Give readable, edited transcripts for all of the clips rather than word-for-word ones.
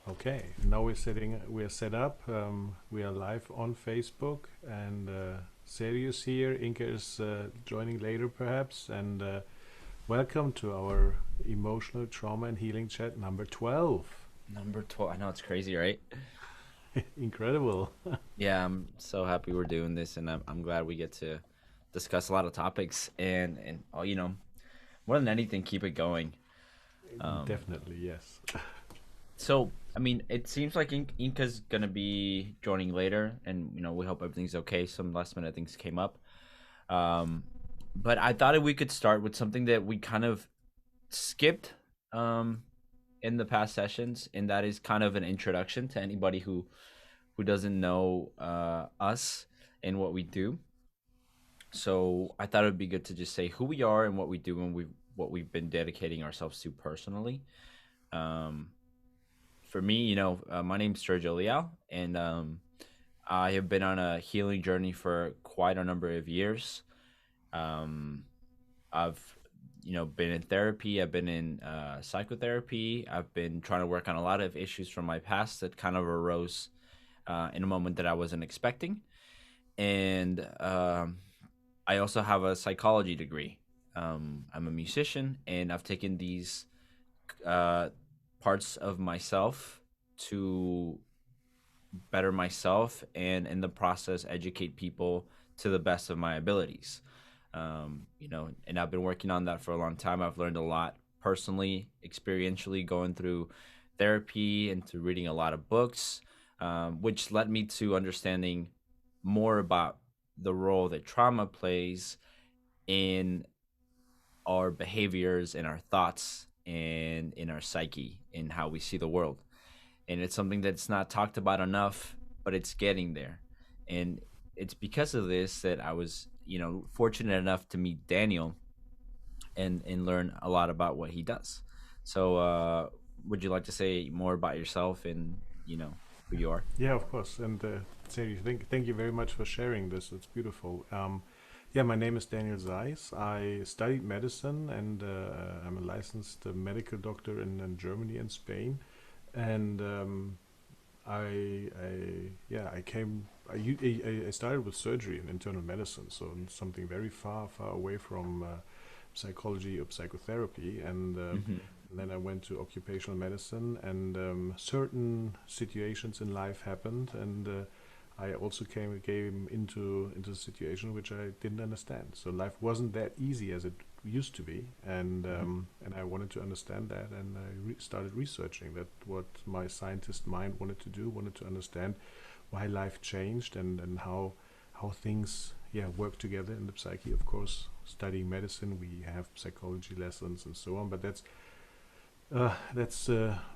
Okay, now we're set up. We are live on Facebook, and Serious here. Inka is joining later, perhaps. And welcome to our emotional trauma and healing chat number 12. Number 12. I know it's crazy, right? Incredible. Yeah, I'm so happy we're doing this, and I'm glad we get to discuss a lot of topics and more than anything, keep it going. Um, Definitely, yes. so, I mean, it seems like Inca's gonna be joining later, and we hope everything's okay. Some last minute things came up, um, but I thought we could start with something that we kind of skipped um, in the past sessions, and that is kind of an introduction to anybody who doesn't know us and what we do. So I thought it would be good to just say who we are and what we do and what we've been dedicating ourselves to personally. Um, for me, my name's Sergio Leal, and I have been on a healing journey for quite a number of years. Um, I've been in therapy. I've been in psychotherapy. I've been trying to work on a lot of issues from my past that kind of arose in a moment that I wasn't expecting. And I also have a psychology degree. I'm a musician, and I've taken these uh, parts of myself to better myself, and in the process, educate people to the best of my abilities. And I've been working on that for a long time. I've learned a lot personally, experientially, going through therapy and through reading a lot of books, which led me to understanding more about the role that trauma plays in our behaviors, in our thoughts, and in our psyche, in how we see the world. And it's something that's not talked about enough, but it's getting there. And it's because of this that I was, fortunate enough to meet Daniel and learn a lot about what he does. So, would you like to say more about yourself and who you are? Yeah, of course. And Seri, thank you very much for sharing this. It's beautiful. Yeah, my name is Daniel Zeiss. I studied medicine, and I'm a licensed medical doctor in Germany and Spain. And yeah, I came. I started with surgery and internal medicine, so something very far away from psychology or psychotherapy. Hmm. And then I went to occupational medicine, and certain situations in life happened, and I also came into a situation which I didn't understand. So life wasn't that easy as it used to be, Hmm. and I wanted to understand that, and started researching that what my scientist mind wanted to do, wanted to understand why life changed, and how things work together in the psyche. Of course, studying medicine, we have psychology lessons and so on, but that's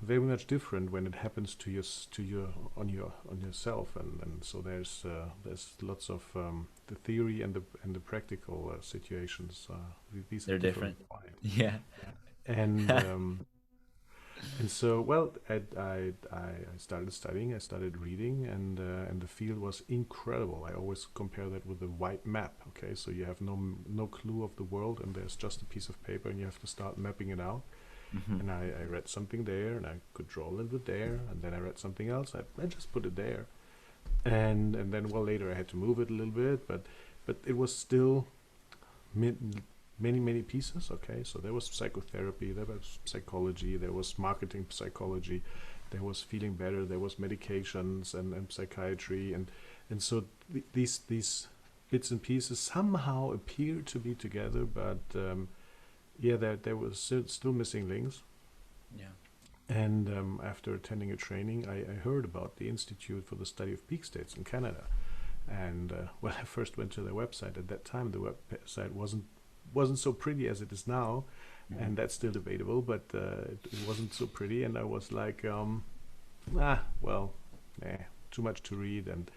very much different when it happens to your on yourself, and so there's lots of the theory and the practical situations. These They're differ different. quite. Yeah. And and so, well, I started studying, I started reading, and the field was incredible. I always compare that with a white map. Okay, so you have no clue of the world, and there's just a piece of paper, and you have to start mapping it out. Hmm. And I read something there, and I could draw a little bit there, and then I read something else. I just put it there, and then, well, later I had to move it a little bit, but it was still many pieces. Okay, so there was psychotherapy, there was psychology, there was marketing psychology, there was feeling better, there was medications and psychiatry, and so these bits and pieces somehow appear to be together, but yeah, there was still missing links. Yeah. And after attending a training, I heard about the Institute for the Study of Peak States in Canada. And when I first went to their website, at that time the website wasn't so pretty as it is now, Hmm. and that's still debatable. But it wasn't so pretty, and I was like, well, too much to read. And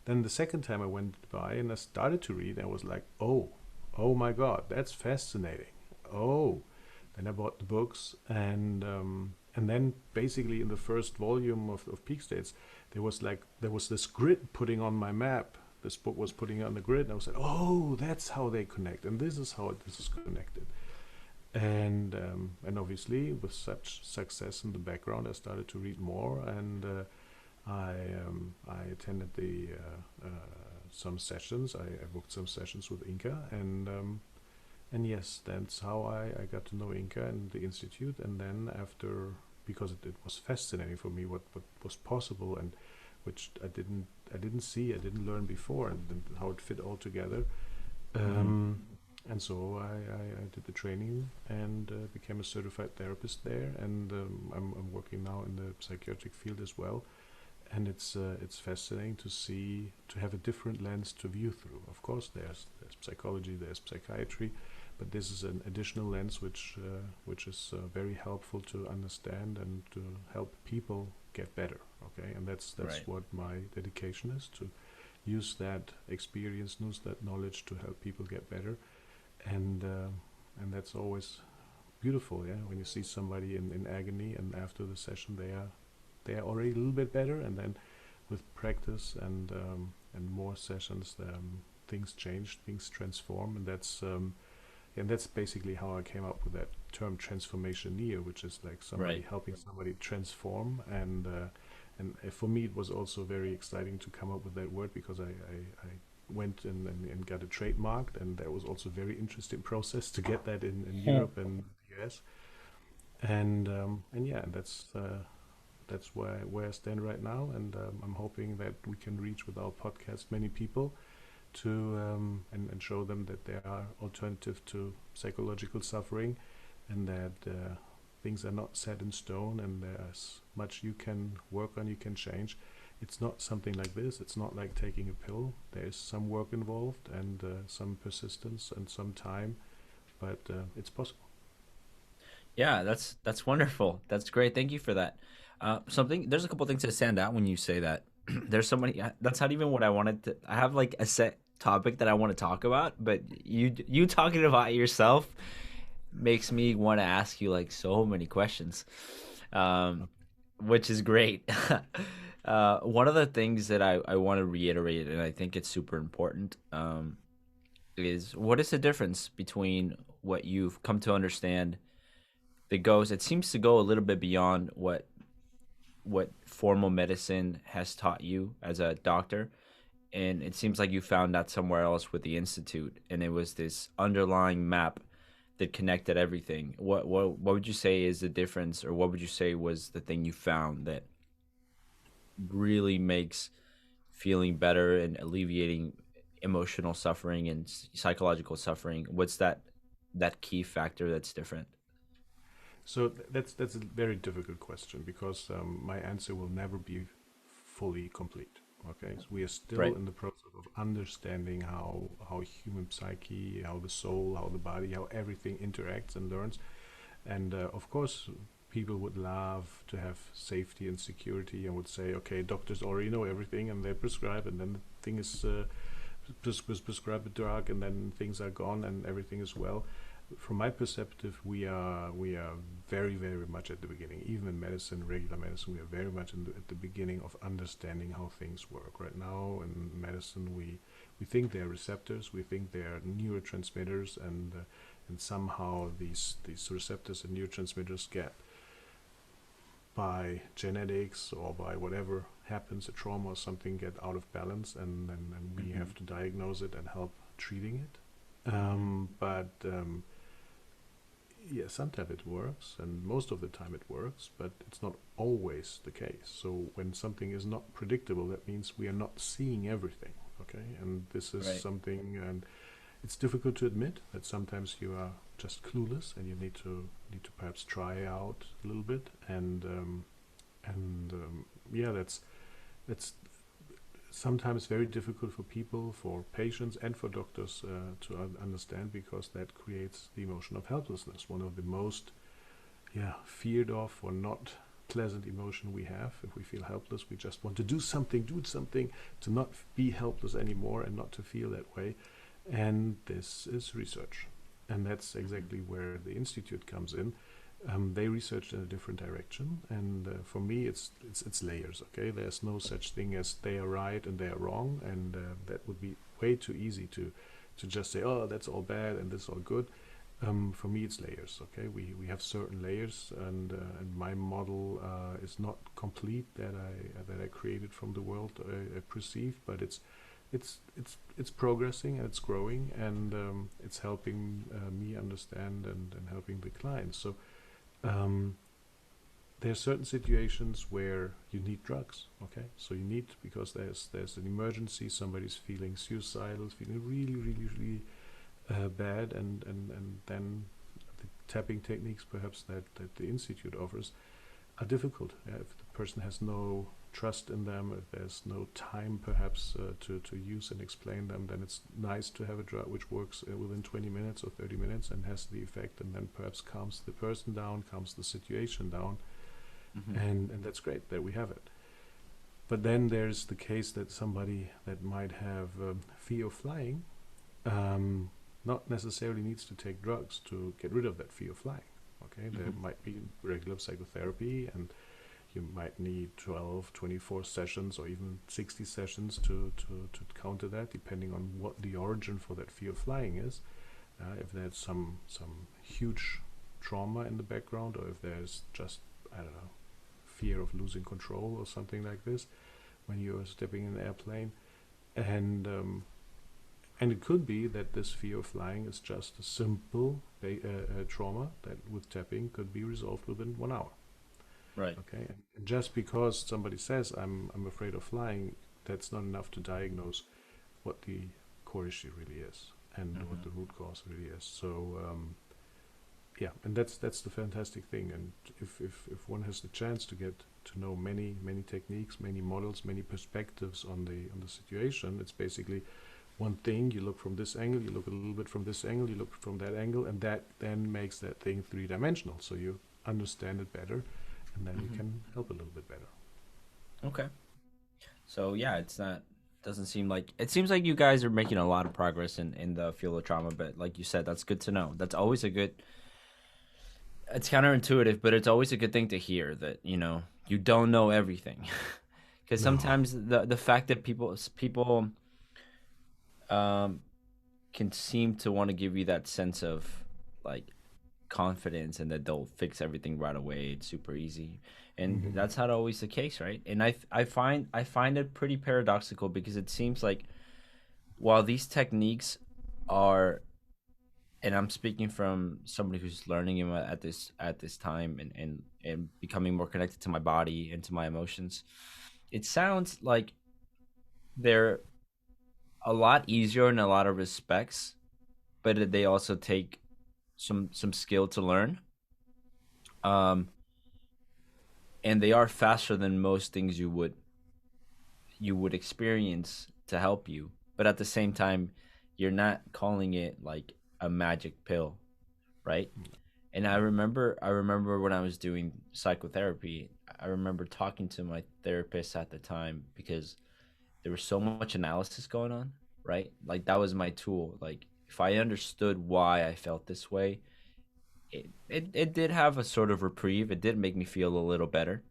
then the second time I went by and I started to read, I was like, oh my God, that's fascinating. Oh, then I bought the books, and then basically in the first volume of Peak States, there was this grid putting on my map. This book was putting on the grid, and I was like, oh, that's how they connect, and this is how this is connected. And obviously with such success in the background, I started to read more, and I attended the some sessions. I booked some sessions with Inca, and yes, that's how I got to know Inca and the institute. And then after, because it was fascinating for me what was possible, and which I didn't see, I didn't learn before, and how it fit all together. Mm-hmm. Um, and so I did the training and became a certified therapist there, and I'm working now in the psychiatric field as well. And it's fascinating to see, to have a different lens to view through. Of course, there's psychology, there's psychiatry, but this is an additional lens which is very helpful to understand and to help people get better. Okay, and that's Right. what my dedication is, to use that experience, use that knowledge to help people get better. And that's always beautiful, yeah, when you see somebody in agony, and after the session they are already a little bit better, and then with practice and more sessions, things change, things transform, and that's basically how I came up with that term transformationeer, which is like somebody Right. helping somebody transform. And for me, it was also very exciting to come up with that word, because I went and got it trademarked, and that was also a very interesting process to get that in Europe and the US. And yeah, that's where I stand right now, and I'm hoping that we can reach with our podcast many people to and show them that there are alternative to psychological suffering, and that things are not set in stone, and there's much you can work on, you can change. It's not something like this. It's not like taking a pill. There's some work involved, and some persistence and some time, but it's possible. Yeah, that's wonderful. That's great. Thank you for that. Something There's a couple things that stand out when you say that. There's so many. That's not even what I wanted to. I have like a set topic that I want to talk about, but you talking about yourself makes me want to ask you like so many questions, um, which is great. One of the things that I want to reiterate, and I think it's super important, is what is the difference between what you've come to understand that goes it seems to go a little bit beyond what formal medicine has taught you as a doctor, and it seems like you found that somewhere else with the institute, and it was this underlying map that connected everything. What would you say is the difference, or what would you say was the thing you found that really makes feeling better and alleviating emotional suffering and psychological suffering? What's that key factor that's different? So that's a very difficult question, because my answer will never be fully complete. Okay, so we are still Right. in the process of understanding how human psyche, how the soul, how the body, how everything interacts and learns. And of course, people would love to have safety and security, and would say, okay, doctors already know everything, and they prescribe, and then the thing is prescribe a drug, and then things are gone, and everything is well. From my perspective, we are very much at the beginning. Even in medicine, regular medicine, we are very much at the beginning of understanding how things work. Right now in medicine, we think they're receptors, we think they're neurotransmitters, and somehow these receptors and neurotransmitters get, by genetics or by whatever happens, a trauma or something, get out of balance, and we Hmm. have to diagnose it and help treating it. But yeah, sometimes it works, and most of the time it works, but it's not always the case. So when something is not predictable, that means we are not seeing everything. Okay, and this is Right. something, and it's difficult to admit that sometimes you are just clueless, and you need to perhaps try out a little bit, and yeah, that's sometimes very difficult for people, for patients, and for doctors to understand, because that creates the emotion of helplessness, one of the most, yeah, feared of or not pleasant emotion we have. If we feel helpless, we just want to do something to not be helpless anymore, and not to feel that way. And this is research, and that's Hmm. exactly where the institute comes in. They researched in a different direction, and for me, it's layers. Okay, there's no such thing as they are right and they are wrong, and that would be way too easy to just say, oh, that's all bad and this all good. For me, it's layers. Okay, we have certain layers, and my model is not complete that I created from the world I perceive, but it's progressing and it's growing, and it's helping me understand and helping the clients. So um, there are certain situations where you need drugs. Okay, so you need, because there's an emergency, somebody's feeling suicidal, feeling really bad, and then the tapping techniques perhaps that the institute offers are difficult. If the person has no trust in them, if there's no time perhaps to use and explain them, then it's nice to have a drug which works within 20 minutes or 30 minutes and has the effect, and then perhaps calms the person down, calms the situation down, Mm-hmm. and that's great that we have it. But then there's the case that somebody that might have fear of flying not necessarily needs to take drugs to get rid of that fear of flying. Okay, there Mm-hmm. might be regular psychotherapy, and you might need 12, 24 sessions or even 60 sessions to counter that, depending on what the origin for that fear of flying is. If there's some huge trauma in the background, or if there's just, I don't know, fear of losing control or something like this when you're stepping in an airplane, and and it could be that this fear of flying is just a simple trauma that with tapping could be resolved within 1 hour. Right. Okay, and just because somebody says I'm afraid of flying, that's not enough to diagnose what the core issue really is and what Mm-hmm. the root cause really is. So yeah, and that's the fantastic thing. And if one has the chance to get to know many techniques, many models, many perspectives on the situation, it's basically one thing. You look from this angle, you look a little bit from this angle, you look from that angle, and that then makes that thing three-dimensional. So you understand it better, and then you Mm-hmm. can help a little bit better. Okay. So yeah, it's not doesn't seem like it seems like you guys are making a lot of progress in the field of trauma, but like you said, that's good to know. That's always a good it's counterintuitive, but it's always a good thing to hear that, you don't know everything. Because No. sometimes the fact that people um can seem to want to give you that sense of like confidence and that they'll fix everything right away. It's super easy, and Hmm. that's not always the case, right? And I find it pretty paradoxical because it seems like while these techniques are, and I'm speaking from somebody who's learning them at this time and becoming more connected to my body and to my emotions, it sounds like they're a lot easier in a lot of respects, but they also take some skill to learn. Um, and they are faster than most things you would experience to help you. But at the same time, you're not calling it like a magic pill, right? And I remember when I was doing psychotherapy, I remember talking to my therapist at the time because there was so much analysis going on, right? Like that was my tool. Like if I understood why I felt this way, it did have a sort of reprieve. It did make me feel a little better.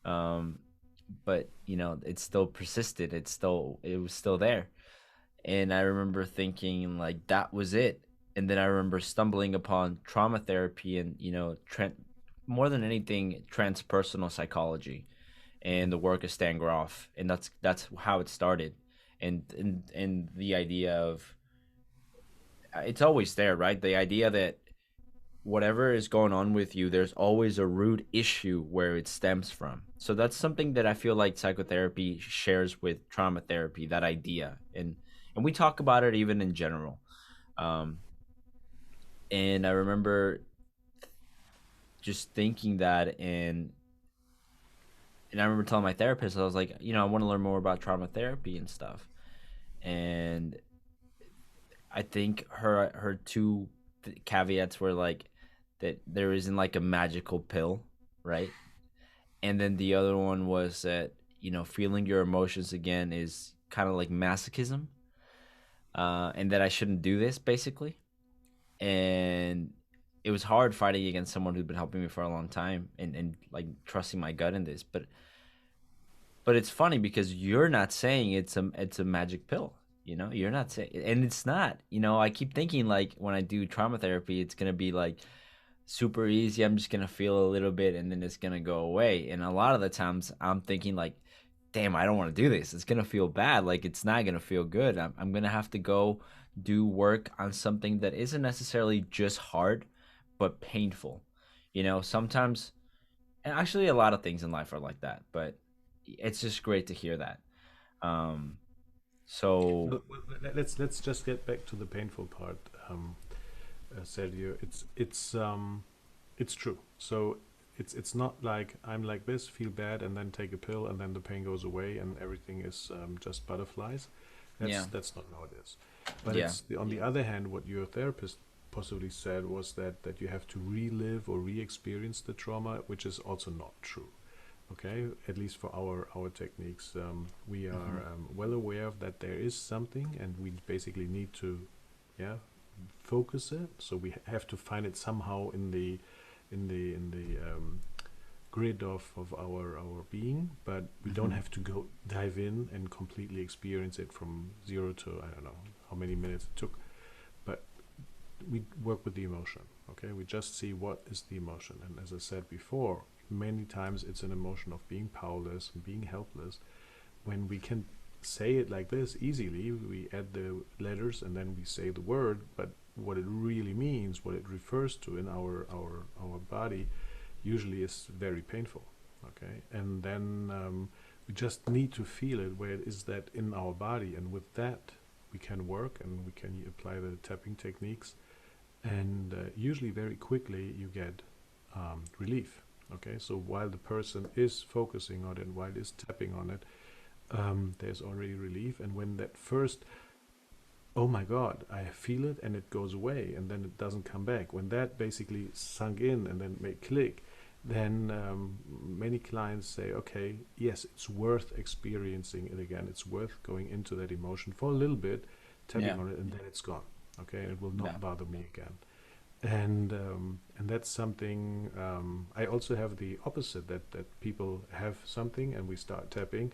Um, but it still persisted. It was still there. And I remember thinking like that was it. And then I remember stumbling upon trauma therapy and more than anything transpersonal psychology and the work of Stan Groff, and that's how it started. And the idea of it's always there, right? The idea that whatever is going on with you, there's always a root issue where it stems from. So that's something that I feel like psychotherapy shares with trauma therapy, that idea. And we talk about it even in general. Um, and I remember just thinking that and I remember telling my therapist, I was like, I want to learn more about trauma therapy and stuff. And I think her two caveats were like that there isn't like a magical pill, right? And then the other one was that feeling your emotions again is kind of like masochism, and that I shouldn't do this basically. And it was hard fighting against someone who'd been helping me for a long time and like trusting my gut in this, but it's funny because you're not saying it's a magic pill. you're not saying, and it's not. I keep thinking like when I do trauma therapy, it's gonna be like super easy. I'm just gonna feel a little bit, and then it's gonna go away. And a lot of the times, I'm thinking like, damn, I don't want to do this. It's gonna feel bad. Like it's not gonna feel good. I'm gonna have to go do work on something that isn't necessarily just hard, but painful. Sometimes, and actually, a lot of things in life are like that. But it's just great to hear that. Um, so Let's just get back to the painful part, Sergio. It's true. So it's not like I'm like this, feel bad, and then take a pill, and then the pain goes away, and everything is just butterflies. yeah, That's not how it is. But yeah, on the other hand, what your therapist possibly said was that you have to relive or re-experience the trauma, which is also not true. Okay, at least for our techniques, we hmm are well aware of that there is something, and we basically need to, yeah, focus it. So we have to find it somehow in the grid of our being, but we don't hmm have to go dive in and completely experience it from zero to I don't know how many minutes it took. But we work with the emotion. Okay, we just see what is the emotion, and as I said before, many times it's an emotion of being powerless and being helpless. When we can say it like this easily, we add the letters and then we say the word, but what it really means, what it refers to in our body, usually is very painful. Okay, and then we just need to feel it where it is that in our body, and with that we can work and we can apply the tapping techniques, and usually very quickly you get relief. Okay, so while the person is focusing on it, while is tapping on it, there's already relief. And when that first, oh my God, I feel it and it goes away and then it doesn't come back, when that basically sunk in and then make click, then many clients say, okay, yes, it's worth experiencing it again. It's worth going into that emotion for a little bit, yeah, tapping on it, and then it's gone. Okay, and it will yeah, not bother me again. And that's something. I also have the opposite, that people have something and we start tapping,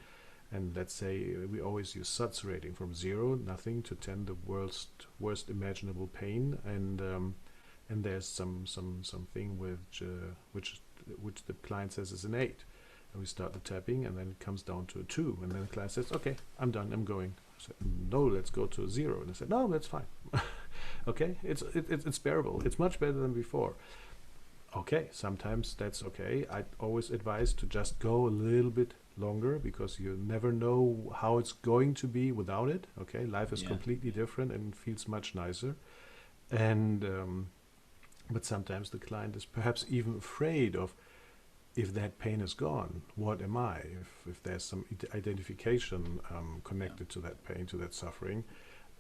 and let's say we always use SATS rating from 0, nothing, to 10, the worst imaginable pain, and there's something which the client says is an 8, and we start the tapping, and then it comes down to a 2, and then the client says, okay, I'm done, I'm going. I said, no, let's go to a 0, and I said, no, that's fine. Okay, it's bearable. It's much better than before. Okay, sometimes that's okay. I always advise to just go a little bit longer, because you never know how it's going to be without it. Okay, life is yeah, completely different and feels much nicer. And but sometimes the client is perhaps even afraid of, if that pain is gone, what am I? If there's some identification yeah, connected to that pain, to that suffering,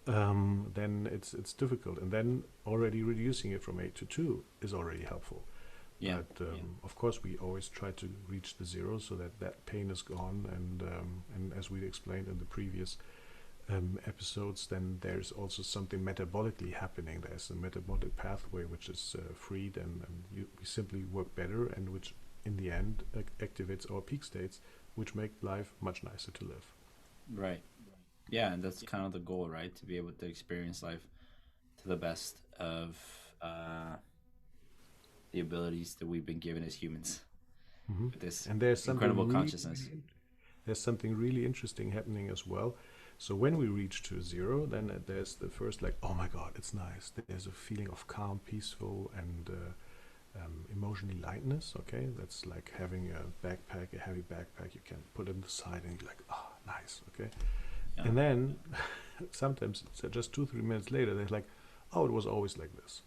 then it's difficult. And then already reducing it from 8 to 2 is already helpful. yeah, But of course, we always try to reach the 0 so that that pain is gone. And as we explained in the previous episodes, then there's also something metabolically happening. There's a metabolic pathway which is freed, and we simply work better, and which in the end activates our peak states, which make life much nicer to live. right. Yeah, and that's kind of the goal, right? To be able to experience life to the best of uh, the abilities that we've been given as humans Hmm. with this And there's incredible something consciousness. there's something really interesting happening as well. So when we reach to 0, then there's the first, like, oh my God, it's nice. There's a feeling of calm, peaceful, and emotionally lightness. Okay, that's like having a backpack, a heavy backpack. You can put it in the side, and you're like, oh, nice. Okay, Yeah. and then sometimes it's just 2 3 minutes later, they're like, oh, it was always like this.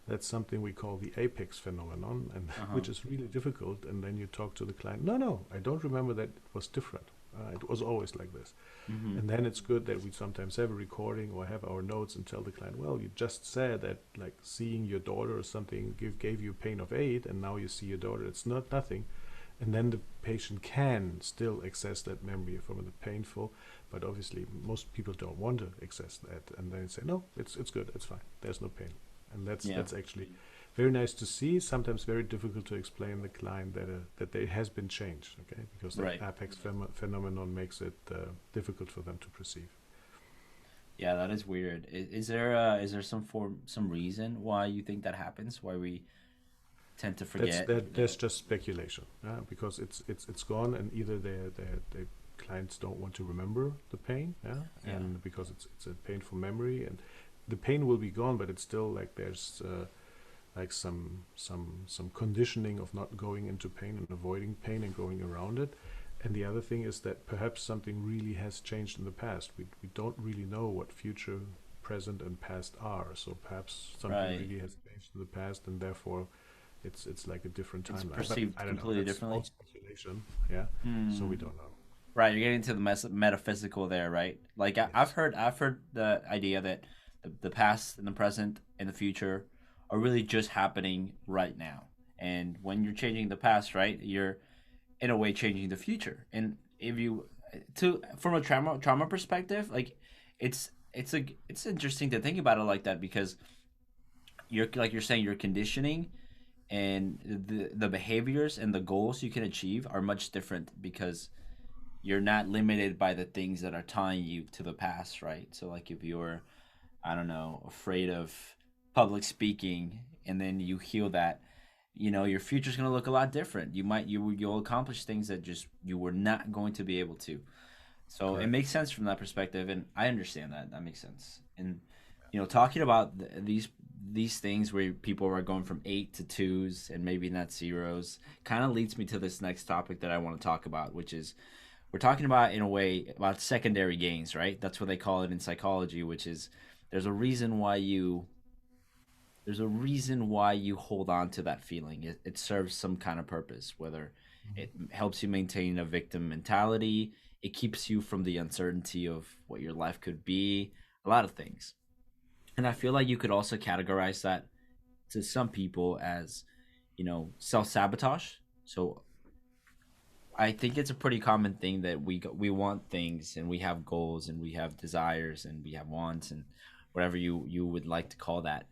That's something we call the apex phenomenon, and Uh huh. which is really difficult. And then you talk to the client, no, no, I don't remember that it was different. It was always like this. Mm-hmm. And then it's good that we sometimes have a recording or have our notes and tell the client, well, you just said that, like, seeing your daughter or something gave you pain of 8, and now you see your daughter, it's not nothing. And then the patient can still access that memory from the painful, but obviously most people don't want to access that, and then say, no, it's good, it's fine, there's no pain. And Yeah. that's actually very nice to see. Sometimes very difficult to explain the client that there has been change. Okay, because that Right. apex phenomenon makes it difficult for them to perceive. Yeah, that is weird. Is there some reason why you think that happens? Why we tend to That's forget? that. That's just speculation, because it's gone, and either their clients don't want to remember the pain, Yeah. and because it's a painful memory, and the pain will be gone, but it's still like there's like some conditioning of not going into pain and avoiding pain and going around it. And the other thing is that perhaps something really has changed in the past. We don't really know what future, present, and past are. So perhaps something Right. really has changed in the past, and therefore it's like a different It's timeline. But perceived I don't know. completely That's all differently. speculation. Yeah. So we Hmm. don't know. Right, you're getting into the metaphysical there, right? Like Yes. I've heard the idea that the past and the present and the future are really just happening right now. And when you're changing the past, right, you're in a way changing the future. And if you to from a trauma perspective, like it's interesting to think about it like that because you're like you're saying you're conditioning and the behaviors and the goals you can achieve are much different because you're not limited by the things that are tying you to the past, right? So like if you're, I don't know, afraid of public speaking and then you heal that, you know, your future's going to look a lot different. You'll accomplish things that just you were not going to be able to. So it Correct. makes sense from that perspective and I understand that. That makes sense. And you know, talking about these things where people are going from 8 to 2s and maybe not zeros kind of leads me to this next topic that I want to talk about, which is we're talking about in a way about secondary gains, right? That's what they call it in psychology, which is there's a reason why you there's a reason why you hold on to that feeling. It serves some kind of purpose, whether Mhm. it helps you maintain a victim mentality, it keeps you from the uncertainty of what your life could be, a lot of things. And I feel like you could also categorize that to some people as, you know, self sabotage. So I think it's a pretty common thing that we want things and we have goals and we have desires and we have wants and whatever you would like to call that.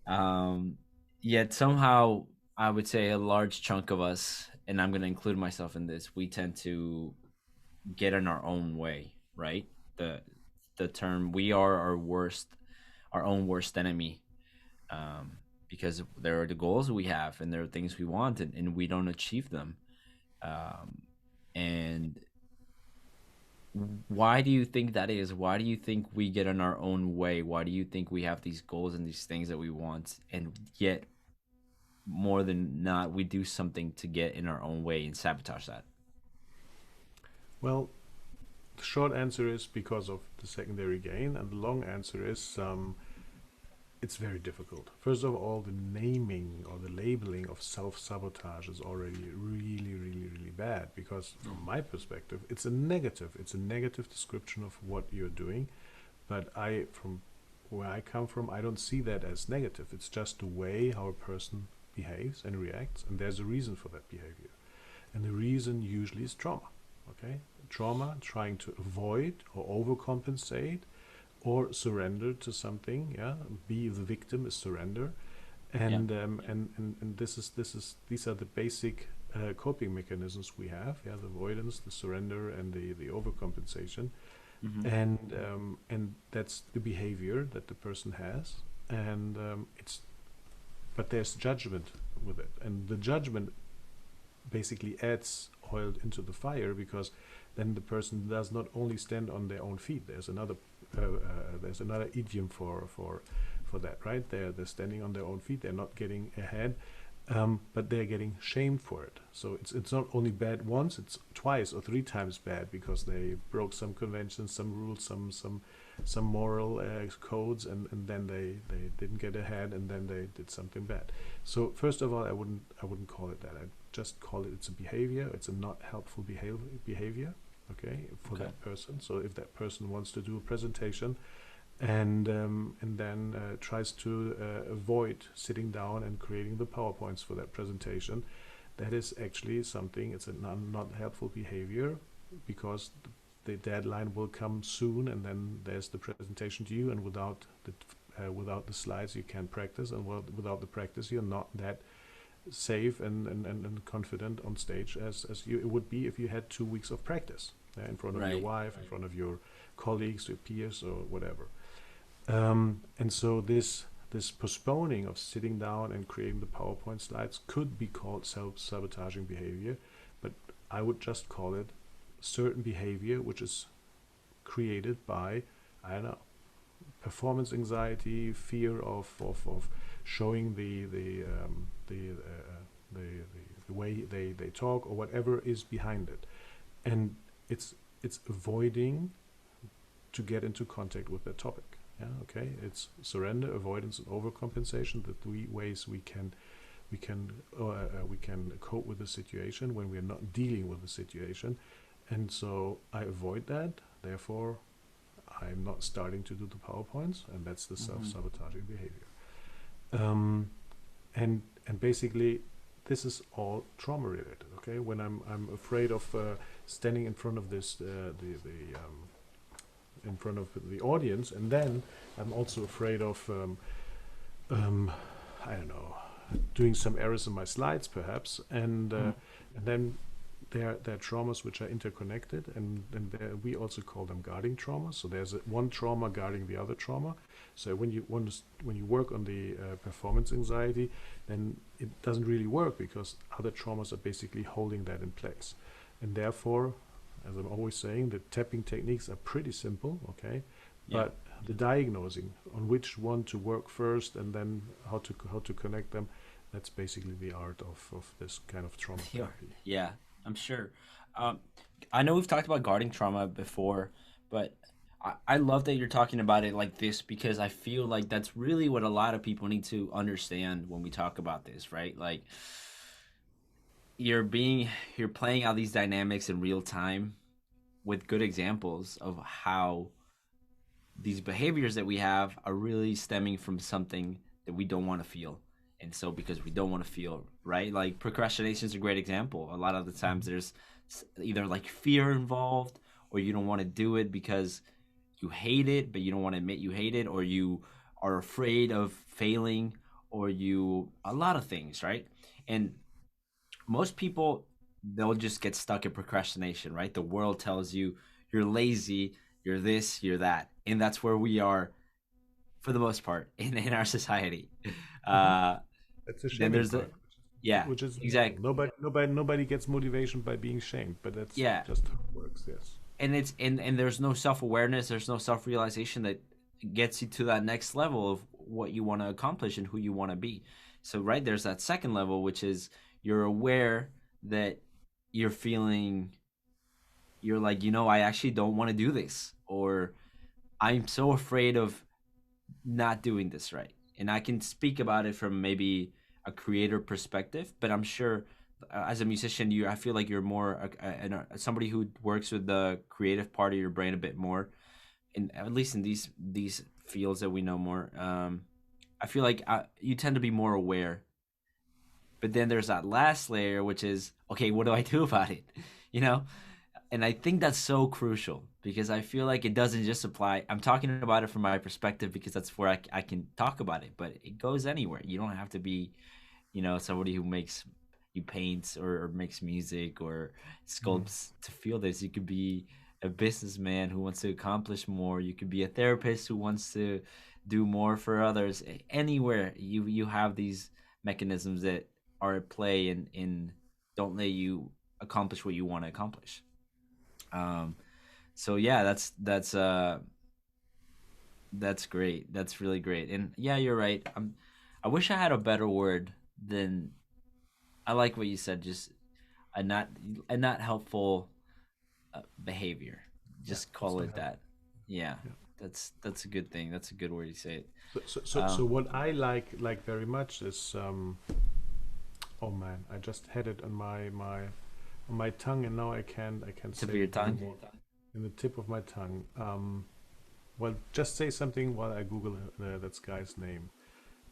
Um, Yet somehow I would say a large chunk of us, and I'm going to include myself in this, we tend to get in our own way, right? The the term we are our own worst enemy, because there are the goals we have and there are things we want and we don't achieve them. Um, and why do you think that is? Why do you think we get in our own way? Why do you think we have these goals and these things that we want, and yet more than not, we do something to get in our own way and sabotage that? Well, the short answer is because of the secondary gain, and the long answer is it's very difficult. First of all, the naming or the labeling of self sabotage is already really, really, really bad because, from my perspective, it's a negative. It's a negative description of what you're doing. But from where I come from, I don't see that as negative. It's just the way how a person behaves and reacts, and there's a reason for that behavior. And the reason usually is trauma. Okay? Trauma, trying to avoid or overcompensate or surrender to something. Yeah, be the victim is surrender, Yeah. and these are the basic coping mechanisms we have. Yeah, the avoidance, the surrender, and the overcompensation, Mm-hmm. and that's the behavior that the person has, and it's but there's judgment with it, and the judgment basically adds oil into the fire because then the person does not only stand on their own feet. There's another idiom for that, right? They're standing on their own feet. They're not getting ahead, but they're getting shamed for it. So it's not only bad once; it's twice or three times bad because they broke some conventions, some rules, some moral codes, and then they didn't get ahead, and then they did something bad. So first of all, I wouldn't call it that. I just call it it's a behavior. It's a not helpful behavior. Okay, for Okay. that person. So if that person wants to do a presentation and then tries to avoid sitting down and creating the PowerPoints for that presentation, that is actually something. It's a not helpful behavior because the deadline will come soon, and then there's the presentation to you, and without the slides you can't practice, and without the practice you're not that safe and confident on stage as you it would be if you had 2 weeks of practice, yeah, in front of your Right. wife, in front of your colleagues, your peers, or whatever. And so this postponing of sitting down and creating the PowerPoint slides could be called self-sabotaging behavior, but I would just call it certain behavior which is created by, I don't know, performance anxiety, fear of showing the way they talk or whatever is behind it, and it's avoiding to get into contact with that topic. Yeah, okay. It's surrender, avoidance, and overcompensation. The three ways we can cope with the situation when we're not dealing with the situation, and so I avoid that. Therefore, I'm not starting to do the PowerPoints, and that's the Mm-hmm. self-sabotaging behavior. Um, and basically, this is all trauma related. Okay, when I'm afraid of standing in front of this the in front of the audience, and then I'm also afraid of um, I don't know, doing some errors in my slides perhaps, and then there are traumas which are interconnected, and there, we also call them guarding traumas. So there's one trauma guarding the other trauma. So when you work on the performance anxiety, then it doesn't really work because other traumas are basically holding that in place, and therefore, as I'm always saying, the tapping techniques are pretty simple, okay, Yeah. but the diagnosing on which one to work first and then how to connect them, that's basically the art of this kind of trauma Yeah. therapy. Yeah, I'm sure. Um, I know we've talked about guarding trauma before, but I love that you're talking about it like this because I feel like that's really what a lot of people need to understand when we talk about this, right? Like you're being you're playing out these dynamics in real time with good examples of how these behaviors that we have are really stemming from something that we don't want to feel. And so because we don't want to feel, right? Like procrastination is a great example. A lot of the times Mhm. there's either like fear involved or you don't want to do it because you hate it, but you don't want to admit you hate it, or you are afraid of failing, or you a lot of things, right? And most people they'll just get stuck in procrastination, right? The world tells you you're lazy, you're this, you're that, and that's where we are for the most part in our society. Mhm. Uh, That's the then shaming there's the part, yeah, which is normal. exactly, Nobody gets motivation by being shamed, but that's yeah, just how it works. Yes. and it's and there's no self awareness, there's no self realization that gets you to that next level of what you want to accomplish and who you want to be. So right there's that second level, which is you're aware that you're feeling you're like, I actually don't want to do this, or I'm so afraid of not doing this right. And I can speak about it from maybe a creator perspective, but I'm sure as a musician, I feel like you're more somebody who works with the creative part of your brain a bit more, and at least in these fields that we know more. I feel like you tend to be more aware, but then there's that last layer, which is okay. What do I do about it? You know, and I think that's so crucial because I feel like it doesn't just apply. I'm talking about it from my perspective because that's where I can talk about it, but it goes anywhere. You don't have to be, somebody who makes you paints or makes music or Mhm. sculpts to feel this. You could be a businessman who wants to accomplish more. You could be a therapist who wants to do more for others. Anywhere you have these mechanisms that are at play and don't let you accomplish what you want to accomplish. Um, so yeah, that's great. That's really great. And yeah, you're right. I wish I had a better word than I like what you said. Just a not a not helpful behavior. Yeah, Just it's call not it helpful. that. Yeah, Yeah. that's a good thing. That's a good word to say it. So Um, what I like very much is oh man, I just had it on my tongue, and now I can't tip of say your it tongue. anymore. In the tip of my tongue. Well, just say something while I Google that guy's name.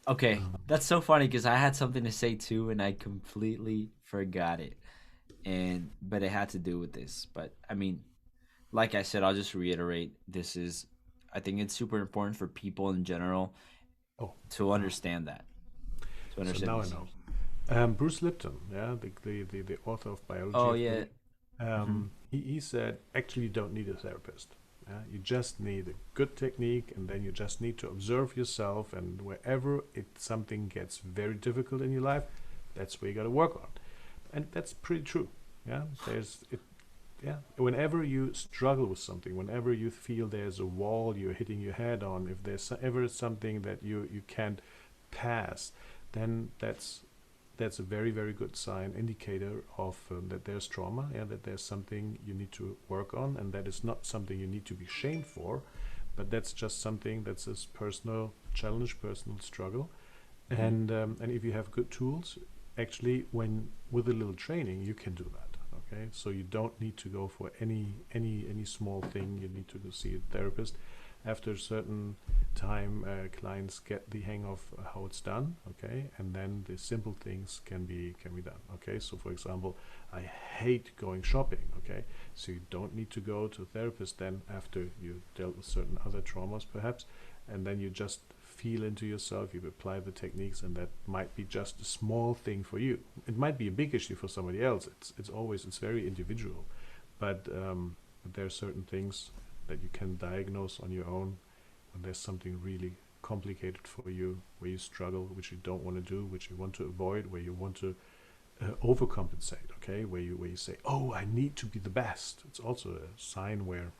Okay, Um, that's so funny because I had something to say too, and I completely forgot it. And but it had to do with this. But I mean, like I said, I'll just reiterate this is I think it's super important for people in general oh, to now. understand that. To So understand now I these know. things. Bruce Lipton, yeah, the author of Biology Oh of yeah. Belief, Hmm. he said actually you don't need a therapist. Yeah? You just need a good technique, and then you just need to observe yourself. And wherever something gets very difficult in your life, that's where you got to work on. And that's pretty true. Yeah, there's it. Yeah, whenever you struggle with something, whenever you feel there's a wall you're hitting your head on, if there's ever something that you can't pass, then that's a very very good sign indicator of that there's trauma, yeah, that there's something you need to work on, and that is not something you need to be shamed for, but that's just something that's a personal challenge, personal struggle. Hmm. And if you have good tools, actually when with a little training you can do that. Okay, so you don't need to go for any small thing you need to go see a therapist. After a certain time, clients get the hang of how it's done. Okay, and then the simple things can be done. Okay, so for example, I hate going shopping. Okay, so you don't need to go to a therapist then after you dealt with certain other traumas perhaps, and then you just feel into yourself, you apply the techniques, and that might be just a small thing for you. It might be a big issue for somebody else. It's very individual, but there are certain things that you can diagnose on your own when there's something really complicated for you, where you struggle, which you don't want to do, which you want to avoid, where you want to overcompensate. Okay, where you say, "Oh, I need to be the best." It's also a sign where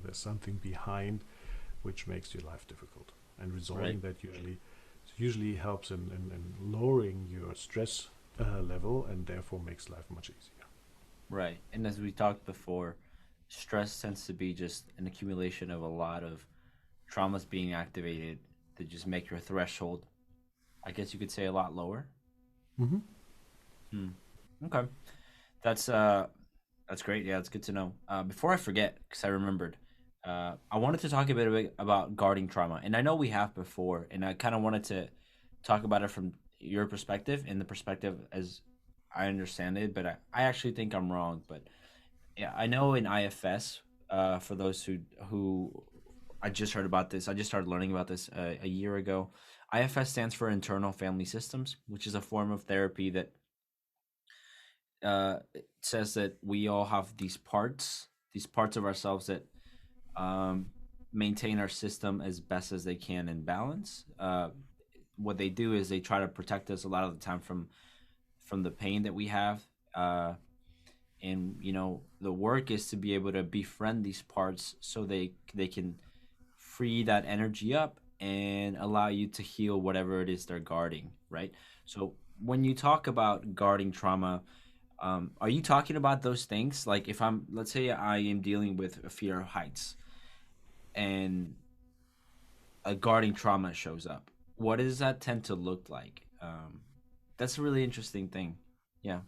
there's something behind which makes your life difficult. And Right. resolving that usually helps in lowering your stress level, and therefore makes life much easier. Right. And as we talked before, stress tends to be just an accumulation of a lot of traumas being activated that just make your threshold, I guess you could say, a lot lower. Hmm. Hmm. Okay. That's that's great. Yeah, it's good to know. Before I forget, because I remembered, I wanted to talk a bit about guarding trauma, and I know we have before, and I kind of wanted to talk about it from your perspective and the perspective as I understand it, but I actually think I'm wrong. But yeah, I know in IFS, for those who I just heard about this, I just started learning about this a year ago. IFS stands for Internal Family Systems, which is a form of therapy that it says that we all have these parts of ourselves that um, maintain our system as best as they can in balance. What they do is they try to protect us a lot of the time from the pain that we have. And the work is to be able to befriend these parts so they can free that energy up and allow you to heal whatever it is they're guarding, right? So when you talk about guarding trauma, are you talking about those things? Like if let's say I am dealing with a fear of heights and a guarding trauma shows up, what does that tend to look like? That's a really interesting thing. Yeah.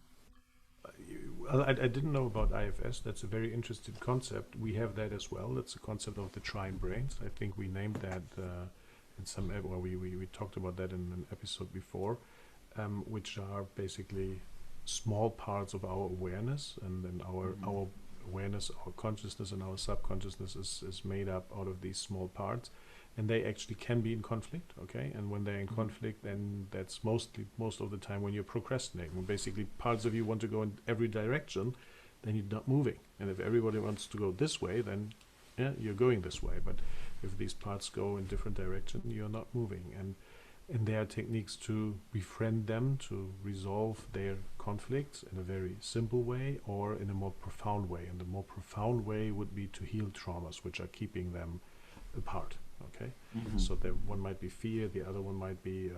I didn't know about IFS. That's a very interesting concept. We have that as well. That's a concept of the trine brains. I think we named that in some, well, we talked about that in an episode before, which are basically small parts of our awareness, and then Hmm. our awareness, our consciousness, and our subconsciousness is made up out of these small parts, and they actually can be in conflict. Okay, and when they're in Hmm. conflict, then that's most of the time when you're procrastinating, when basically parts of you want to go in every direction, then you're not moving. And if everybody wants to go this way, then yeah, you're going this way. But if these parts go in different direction, you're not moving. And there are techniques to befriend them, to resolve their conflicts in a very simple way or in a more profound way. And the more profound way would be to heal traumas which are keeping them apart. Okay, Hmm. so there one might be fear, the other one might be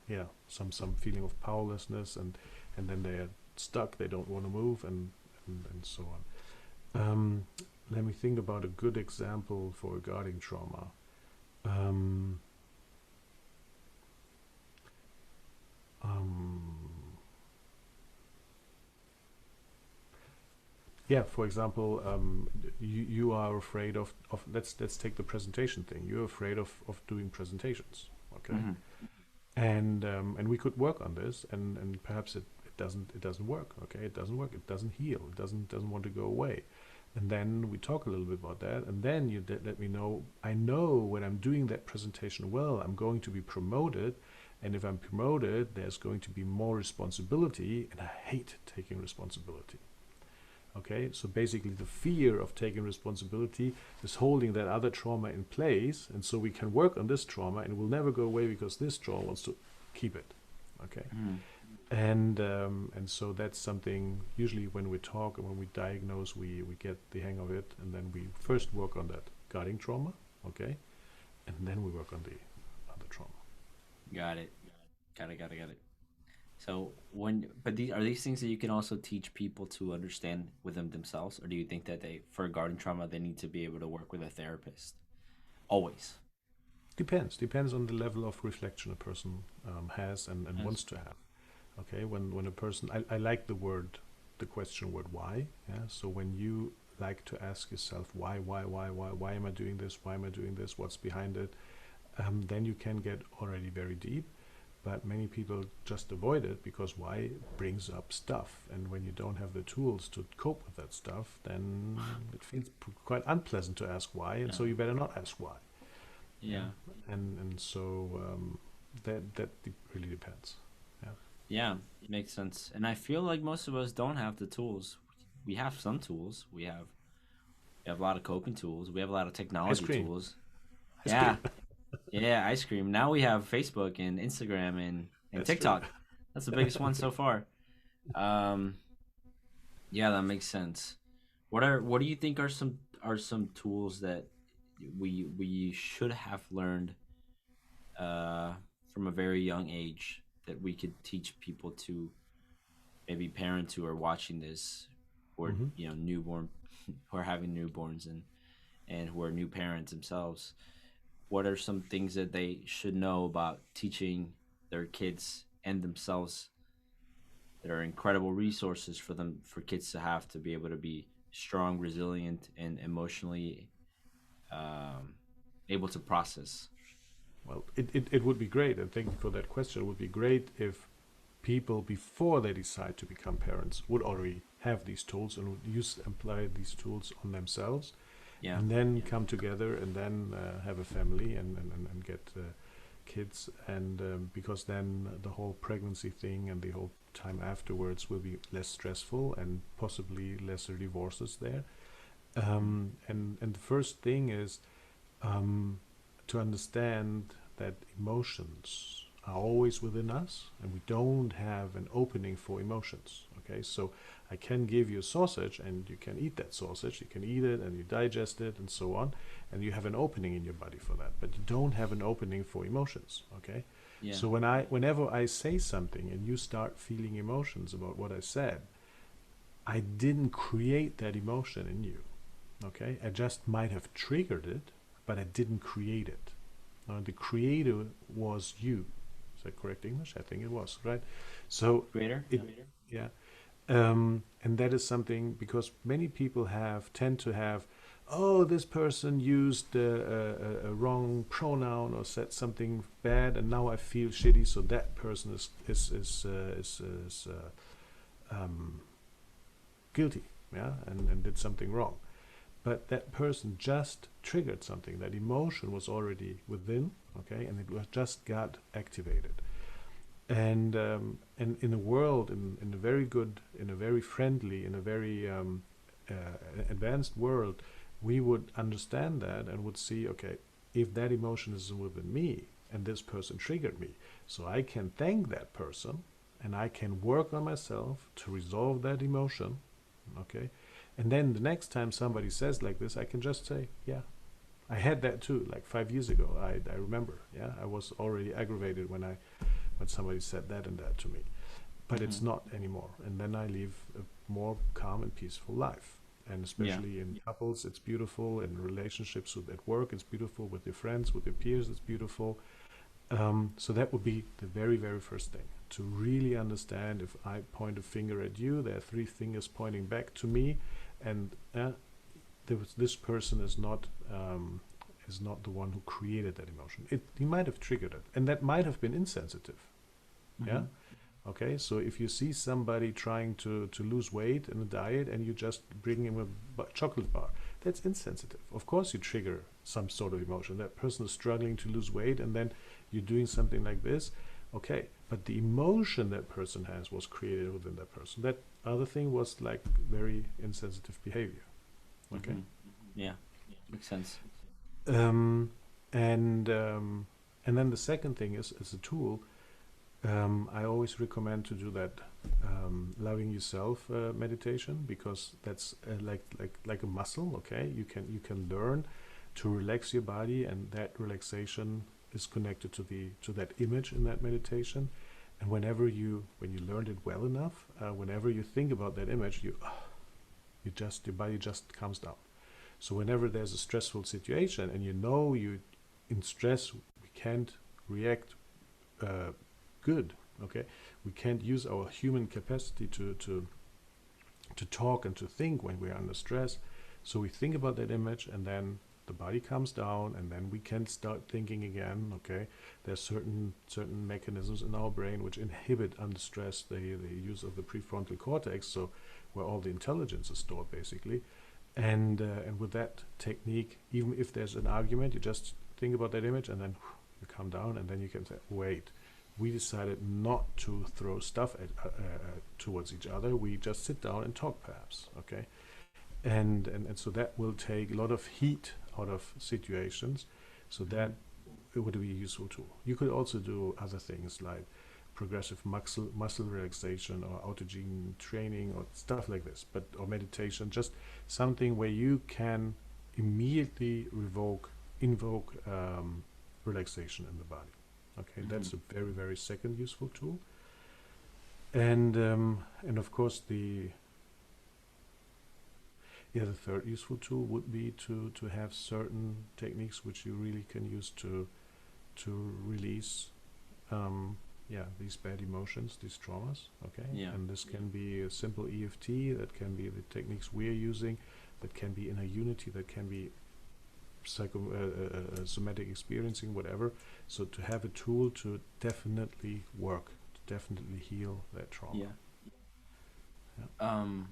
yeah, some feeling of powerlessness, and then they're stuck, they don't want to move, and so on. Let me think about a good example for regarding trauma. Um, um, Yeah, for example, you are afraid of let's take the presentation thing. You're afraid of doing presentations, okay? Hmm. And we could work on this, and perhaps it doesn't work, okay? It doesn't work. It doesn't heal. It doesn't want to go away. And then we talk a little bit about that, and then you let me know. I know when I'm doing that presentation well, I'm going to be promoted, And if I'm promoted, there's going to be more responsibility, and I hate taking responsibility. Okay, so basically the fear of taking responsibility is holding that other trauma in place, and so we can work on this trauma and it will never go away because this trauma wants to keep it. Okay, Mm. and so that's something usually when we talk and when we diagnose, we get the hang of it, and then we first work on that guarding trauma, okay, and then we work on the other trauma. Got it. Got it. So when, but these are these things that you can also teach people to understand within themselves, or do you think that they, for garden trauma, they need to be able to work with a therapist always? Depends on the level of reflection a person has and Yes. wants to have. Okay, when a person, I like the question word why. Yeah, so when you like to ask yourself why am I doing this, why am I doing this, what's behind it, then you can get already very deep. But many people just avoid it because why brings up stuff, and when you don't have the tools to cope with that stuff, then it feels quite unpleasant to ask why, and Yeah. so you better not ask why. Yeah, Yeah. and so really depends. Yeah, Yeah. Makes sense. And I feel like most of us don't have the tools. We have some tools. We have a lot of coping tools. We have a lot of ice technology cream, tools. ice cream. Yeah. Yeah, ice cream. Now we have Facebook and Instagram and That's true. TikTok. That's the biggest one so far. Um, yeah, that makes sense. What do you think are some tools that we should have learned uh, from a very young age that we could teach people to, maybe parents who are watching this, or Hmm. newborn, who are having newborns and who are new parents themselves. What are some things that they should know about teaching their kids and themselves that are incredible resources for them, for kids to have, to be able to be strong, resilient, and emotionally um, able to process? Well, it would be great, and thank you for that question. It would be great if people, before they decide to become parents, would already have these tools and would apply these tools on themselves, Yeah. and then come together and then have a family and get kids, and because then the whole pregnancy thing and the whole time afterwards will be less stressful and possibly lesser divorces there. And the first thing is um, to understand that emotions are always within us and we don't have an opening for emotions. Okay, so I can give you a sausage and you can eat that sausage, you can eat it and you digest it and so on, and you have an opening in your body for that, but you don't have an opening for emotions. Okay, Yeah. so whenever I say something and you start feeling emotions about what I said, I didn't create that emotion in you. Okay, I just might have triggered it, but I didn't create it. The creator was you. Is that correct English? I think it was, right? So Creator. it, yeah, and that is something because many people tend to have, oh, this person used a wrong pronoun or said something bad, and now I feel shitty. So that person is guilty, yeah, and did something wrong. But that person just triggered something. That emotion was already within, okay, and it was just got activated. And in a world, in a very good, in a very friendly, in a very uh, advanced world, we would understand that and would see, okay, if that emotion is within me and this person triggered me, so I can thank that person and I can work on myself to resolve that emotion, okay, and then the next time somebody says like this, I can just say, yeah, I had that too, like 5 years ago. I remember, yeah, I was already aggravated when somebody said that and that to me, but Mm-hmm. it's not anymore. And then I live a more calm and peaceful life. And Yeah. especially in couples, it's beautiful. In relationships at work, it's beautiful. With your friends, with your peers, it's beautiful. So that would be the very, very first thing, to really understand if I point a finger at you, there are three fingers pointing back to me, and this person is not the one who created that emotion. He might have triggered it, and that might have been insensitive. Mm-hmm. Yeah. Okay. So if you see somebody trying to lose weight in a diet, and you just bring him a chocolate bar, that's insensitive. Of course, you trigger some sort of emotion. That person is struggling to lose weight, and then you're doing something like this. Okay, but the emotion that person has was created within that person. That other thing was like very insensitive behavior. Okay. Mm-hmm. Yeah, makes sense. Um, and um, and then the second thing is as a tool. I always recommend to do that loving yourself meditation, because that's like a muscle. Okay, you can learn to relax your body, and that relaxation is connected to that image in that meditation. And when you learned it well enough, whenever you think about that image, your body just calms down. So whenever there's a stressful situation, and you in stress, we can't react uh, good. Okay, we can't use our human capacity to talk and to think when we're under stress. So we think about that image, and then the body calms down, and then we can start thinking again. Okay, there's certain mechanisms in our brain which inhibit under stress the use of the prefrontal cortex, so where all the intelligence is stored basically. And with that technique, even if there's an argument, you just think about that image, and then you calm down, and then you can say, wait, we decided not to throw stuff towards each other. We just sit down and talk, perhaps. Okay, and so that will take a lot of heat out of situations. So that it would be a useful tool. You could also do other things like progressive muscle relaxation, or autogene training, or stuff like this, but or meditation, just something where you can immediately invoke relaxation in the body. Okay, Mm-hmm. that's a very, very second useful tool. And of course the third useful tool would be to have certain techniques which you really can use to release these bad emotions, these traumas. Okay, Yeah. and this can be a simple EFT, that can be the techniques we're using, that can be inner unity, that can be somatic experiencing, whatever. So to have a tool to definitely work, to definitely heal that trauma. Yeah. Yeah. Um.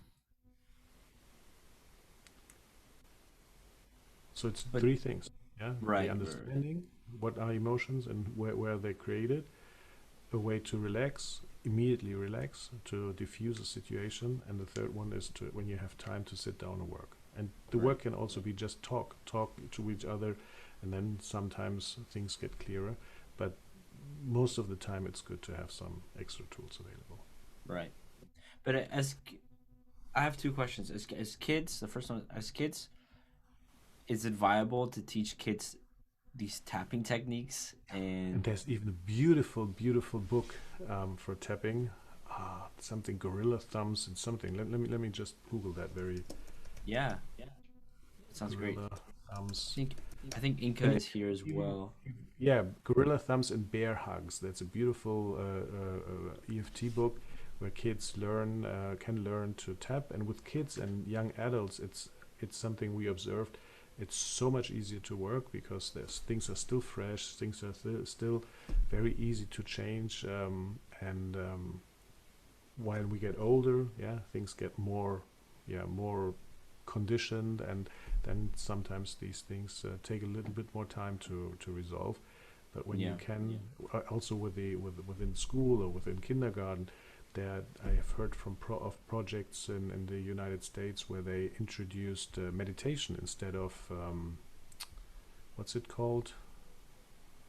So it's But three things. Yeah, the right. understanding, what are emotions and where they're created, a way to relax, immediately relax, to diffuse a situation, and the third one is to when you have time to sit down and work. And the Right. work can also be just talk to each other, and then sometimes things get clearer. But most of the time, it's good to have some extra tools available. Right. But I have two questions. As kids, the first one, as kids, is it viable to teach kids these tapping techniques? And And there's even a beautiful, beautiful book for tapping. Something gorilla thumbs and something. Let me just Google that very yeah, it sounds great. gorilla I thumbs. think I think Inca And is here as even, well. yeah, gorilla thumbs and bear hugs. That's a beautiful EFT book where kids can learn to tap. And with kids and young adults, it's something we observed. It's so much easier to work because there's things are still fresh, things are still very easy to change. And while we get older, yeah, things get more conditioned, and then sometimes these things take a little bit more time to resolve. But when you Yeah. can, also within school or within kindergarten, that I have heard from of projects in the United States where they introduced meditation instead of what's it called,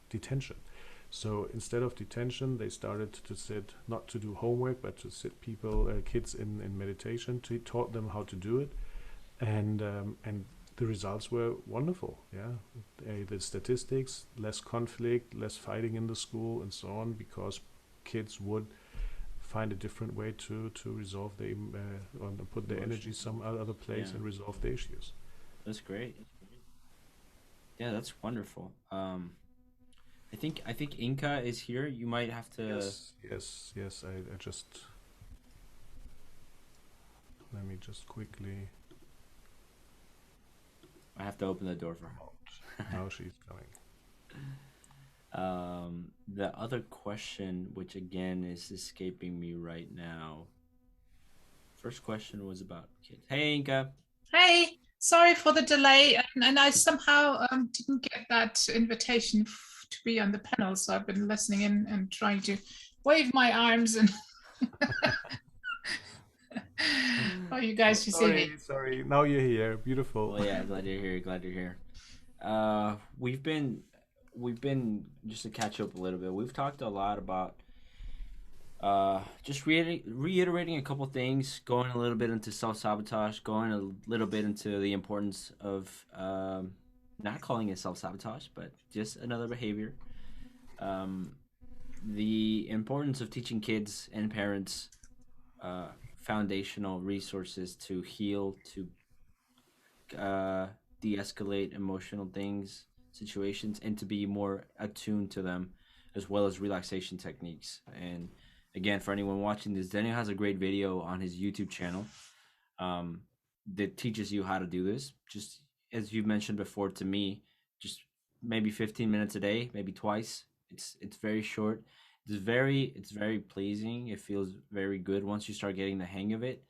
detention. So instead of detention, they started to sit, not to do homework, but to sit kids in meditation. To taught them how to do it, and the results were wonderful. Yeah, the statistics, less conflict, less fighting in the school, and so on, because kids would find a different way to resolve or put their energy Emotions. some other place Yeah, and resolve the issues. that's great. Yeah, that's wonderful. I think Inca is here. You might have to. Yes, yes, yes. I just let me just quickly I have to open the door for come out. her. Now she's coming. The other question, which again is escaping me right now. First question was about kids. Hey, Inca. Hey, sorry for the delay, and I somehow didn't get that invitation to be on the panel, so I've been listening in and trying to wave my arms and for you guys to see me. Sorry. Now you're here. Beautiful. Well, yeah, glad you're here. Glad you're here. We've been just to catch up a little bit. We've talked a lot about just reiterating a couple things, going a little bit into self sabotage, going a little bit into the importance of not calling it self sabotage, but just another behavior. Um, the importance of teaching kids and parents foundational resources to heal, to uh, de-escalate emotional things, situations, and to be more attuned to them, as well as relaxation techniques. And again, for anyone watching this, Daniel has a great video on his YouTube channel um, that teaches you how to do this. Just as you've mentioned before to me, just maybe 15 minutes a day, maybe twice. It's very short. It's very pleasing. It feels very good once you start getting the hang of it.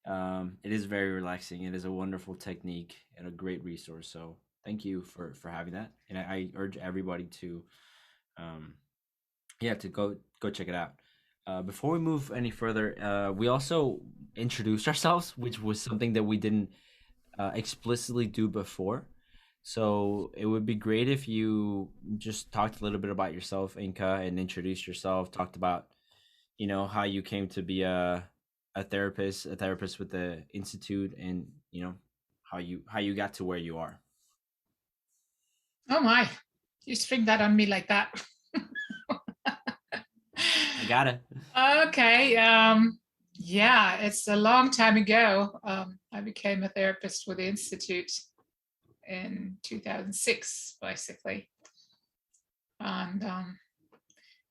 It is very relaxing. It is a wonderful technique and a great resource. So thank you for having that. And I urge everybody to, um, yeah, to go check it out. Before we move any further, we also introduced ourselves, which was something that we didn't explicitly do before. So it would be great if you just talked a little bit about yourself, Inka, and introduced yourself. Talked about how you came to be a therapist with the institute, and how you got to where you are. Oh my, you spring that on me like that. I gotta. Okay. Yeah, it's a long time ago. I became a therapist with the institute in 2006, basically. And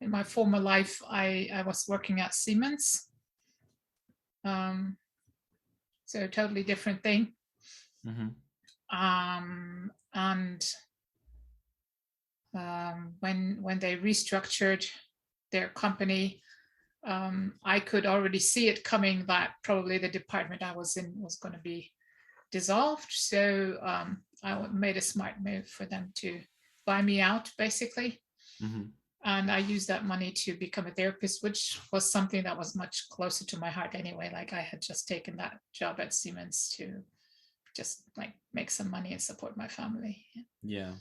in my former life, I was working at Siemens. So totally different thing. Mm-hmm. And when they restructured their company, I could already see it coming that probably the department I was in was going to be dissolved. So I made a smart move for them to buy me out, basically. Mm-hmm. And I used that money to become a therapist, which was something that was much closer to my heart anyway. Like I had just taken that job at Siemens to just like make some money and support my family. Yeah.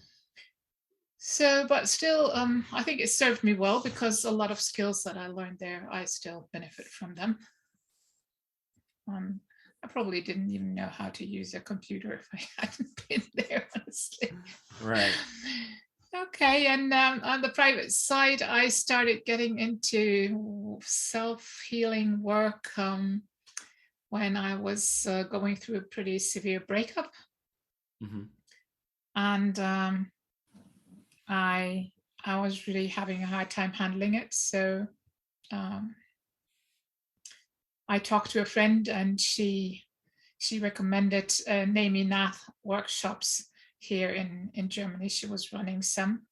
So, but still, I think it served me well because a lot of skills that I learned there, I still benefit from them. I probably didn't even know how to use a computer if I hadn't been there, honestly. Right. Okay, and on the private side, I started getting into self-healing work when I was going through a pretty severe breakup. Mm-hmm. And I was really having a hard time handling it. So I talked to a friend, and she recommended Naomi Nath workshops here in Germany. She was running some.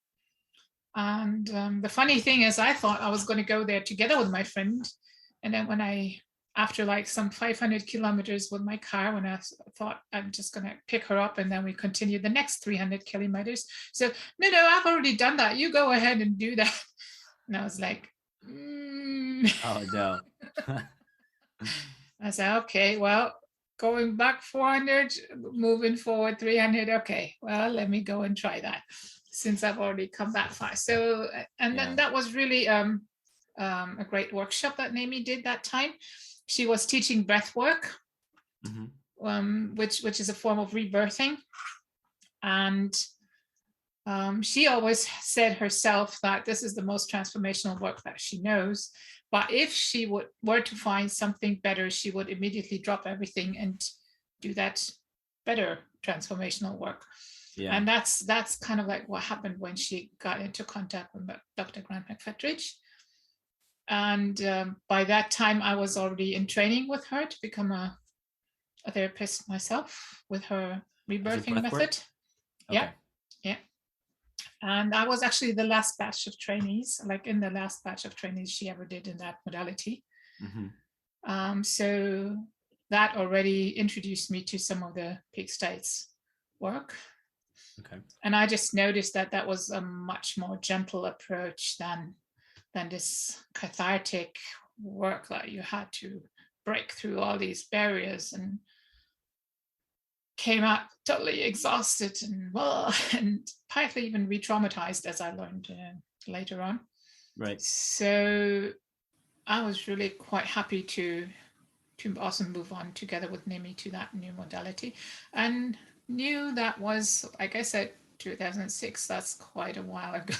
And the funny thing is, I thought I was going to go there together with my friend. And then after like some 500 kilometers with my car, when I thought I'm just going to pick her up and then we continue the next 300 kilometers. So, no, I've already done that. You go ahead and do that. And I was like, Oh no. I said, okay, well, going back 400, moving forward 300. Okay, well, let me go and try that since I've already come that far. So, and then that was really a great workshop that Naomi did that time. She was teaching breath work, mm-hmm. which is a form of rebirthing. And she always said herself that this is the most transformational work that she knows. But if she were to find something better, she would immediately drop everything and do that better transformational work. Yeah. And that's kind of like what happened when she got into contact with Dr. Grant McFettridge. And by that time, I was already in training with her to become a therapist myself with her rebirthing method. Okay. Yeah. And I was actually the last batch of trainees, like in the last batch of trainees she ever did in that modality. Mm-hmm. So that already introduced me to some of the peak states work. Okay. And I just noticed that that was a much more gentle approach than this cathartic work that you had to break through all these barriers, and came out totally exhausted and and partly even re-traumatized, as I learned later on. Right. So I was really quite happy to also move on together with Nimi to that new modality, and knew that was, like I said, 2006. That's quite a while ago.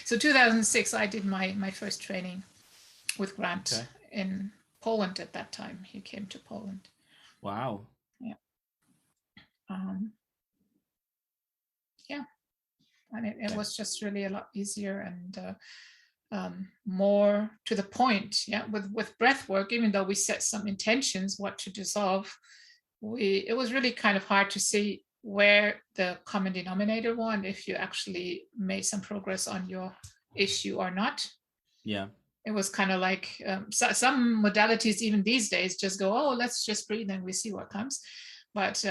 So 2006, I did my first training with Grant Okay. in Poland at that time. He came to Poland. Wow. Yeah. Yeah. And it Okay. was just really a lot easier and more to the point. Yeah. With breath work, even though we set some intentions what to dissolve, it was really kind of hard to see where the common denominator was, if you actually made some progress on your issue or not. Yeah. It was kind of like some modalities even these days just go, oh, let's just breathe and we see what comes. But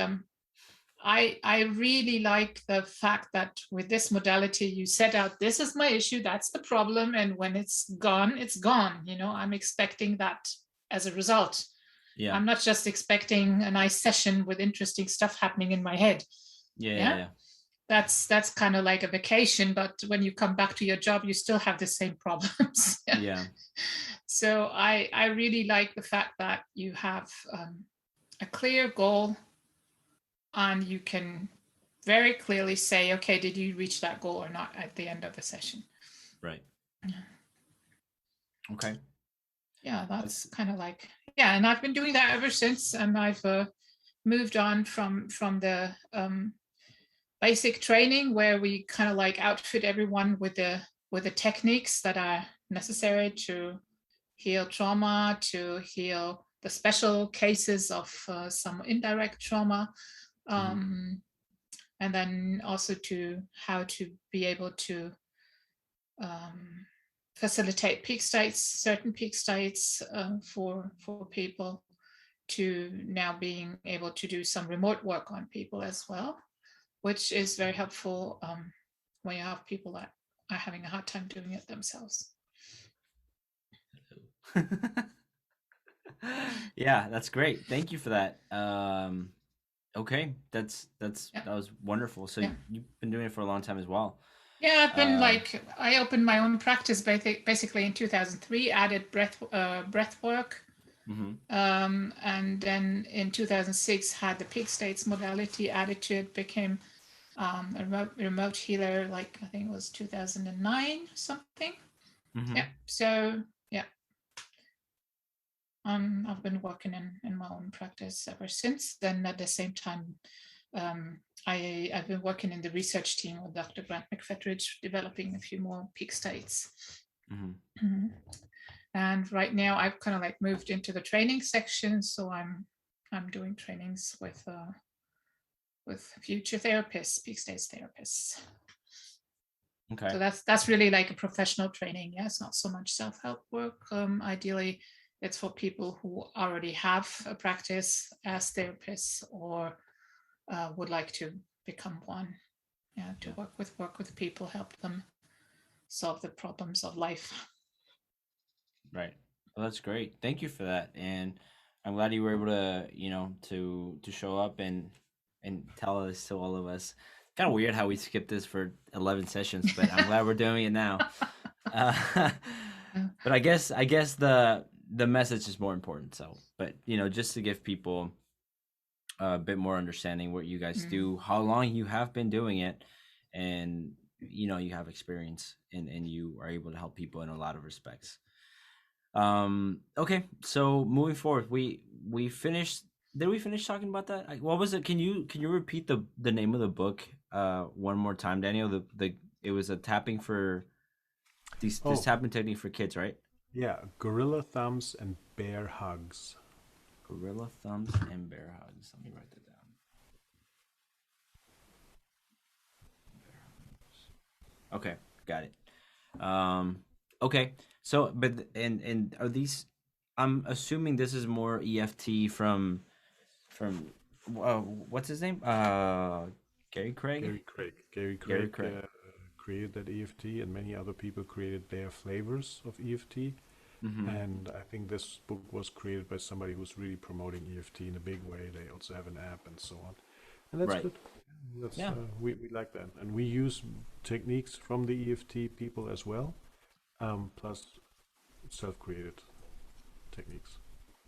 I really like the fact that with this modality, you set out, this is my issue, that's the problem, and when it's gone, it's gone. I'm expecting that as a result. Yeah. I'm not just expecting a nice session with interesting stuff happening in my head. Yeah. That's kind of like a vacation, but when you come back to your job, you still have the same problems. Yeah. So I really like the fact that you have a clear goal, and you can very clearly say, okay, did you reach that goal or not at the end of the session? Right. Okay. Yeah, that's kind of like, yeah, and I've been doing that ever since, and I've moved on from the basic training, where we kind of like outfit everyone with the techniques that are necessary to heal trauma, to heal the special cases of some indirect trauma, and then also to how to be able to facilitate peak states, certain peak states for people, to now being able to do some remote work on people as well, which is very helpful when you have people that are having a hard time doing it themselves. Yeah, that's great. Thank you for that. Okay, that was wonderful. So you've been doing it for a long time as well. Yeah, I've been I opened my own practice basically in 2003, added breath work. And then in 2006 had the peak states modality added to it, became a remote healer, like I think it was 2009 something. Yeah, so yeah, I've been working in my own practice ever since then. At the same time, I've been working in the research team with Dr. Grant McFetridge, developing a few more peak states. And right now I've kind of like moved into the training section, so I'm doing trainings with future therapists, peak states therapists. Okay. So that's really like a professional training. Yeah, it's not so much self-help work. Ideally, it's for people who already have a practice as therapists, or would like to become one. Yeah, to work with people, help them solve the problems of life. Right. Well, that's great. Thank you for that, and I'm glad you were able to, to show up and tell this to all of us. Kind of weird how we skipped this for 11 sessions, but I'm glad we're doing it now. But I guess the message is more important. So, but just to give people a bit more understanding what you guys do, how long you have been doing it, and you have experience, and you are able to help people in a lot of respects. Okay, so moving forward, we finished. Did we finish talking about that? What was it? Can you repeat the name of the book one more time, Daniel? It was a tapping for this tapping technique for kids, right? Yeah, gorilla thumbs and bear hugs. Gorilla thumbs and bear hugs. Let me write that down. Okay, got it. Okay, so but and are these? I'm assuming this is more EFT from what's his name? Gary Craig. Gary Gary Craig Craig. created that EFT, and many other people created their flavors of EFT. Mm-hmm. And I think this book was created by somebody who's really promoting EFT in a big way. They also have an app and so on, and that's Right. good. That's Yeah. we like that, and we use techniques from the EFT people as well, plus self-created techniques.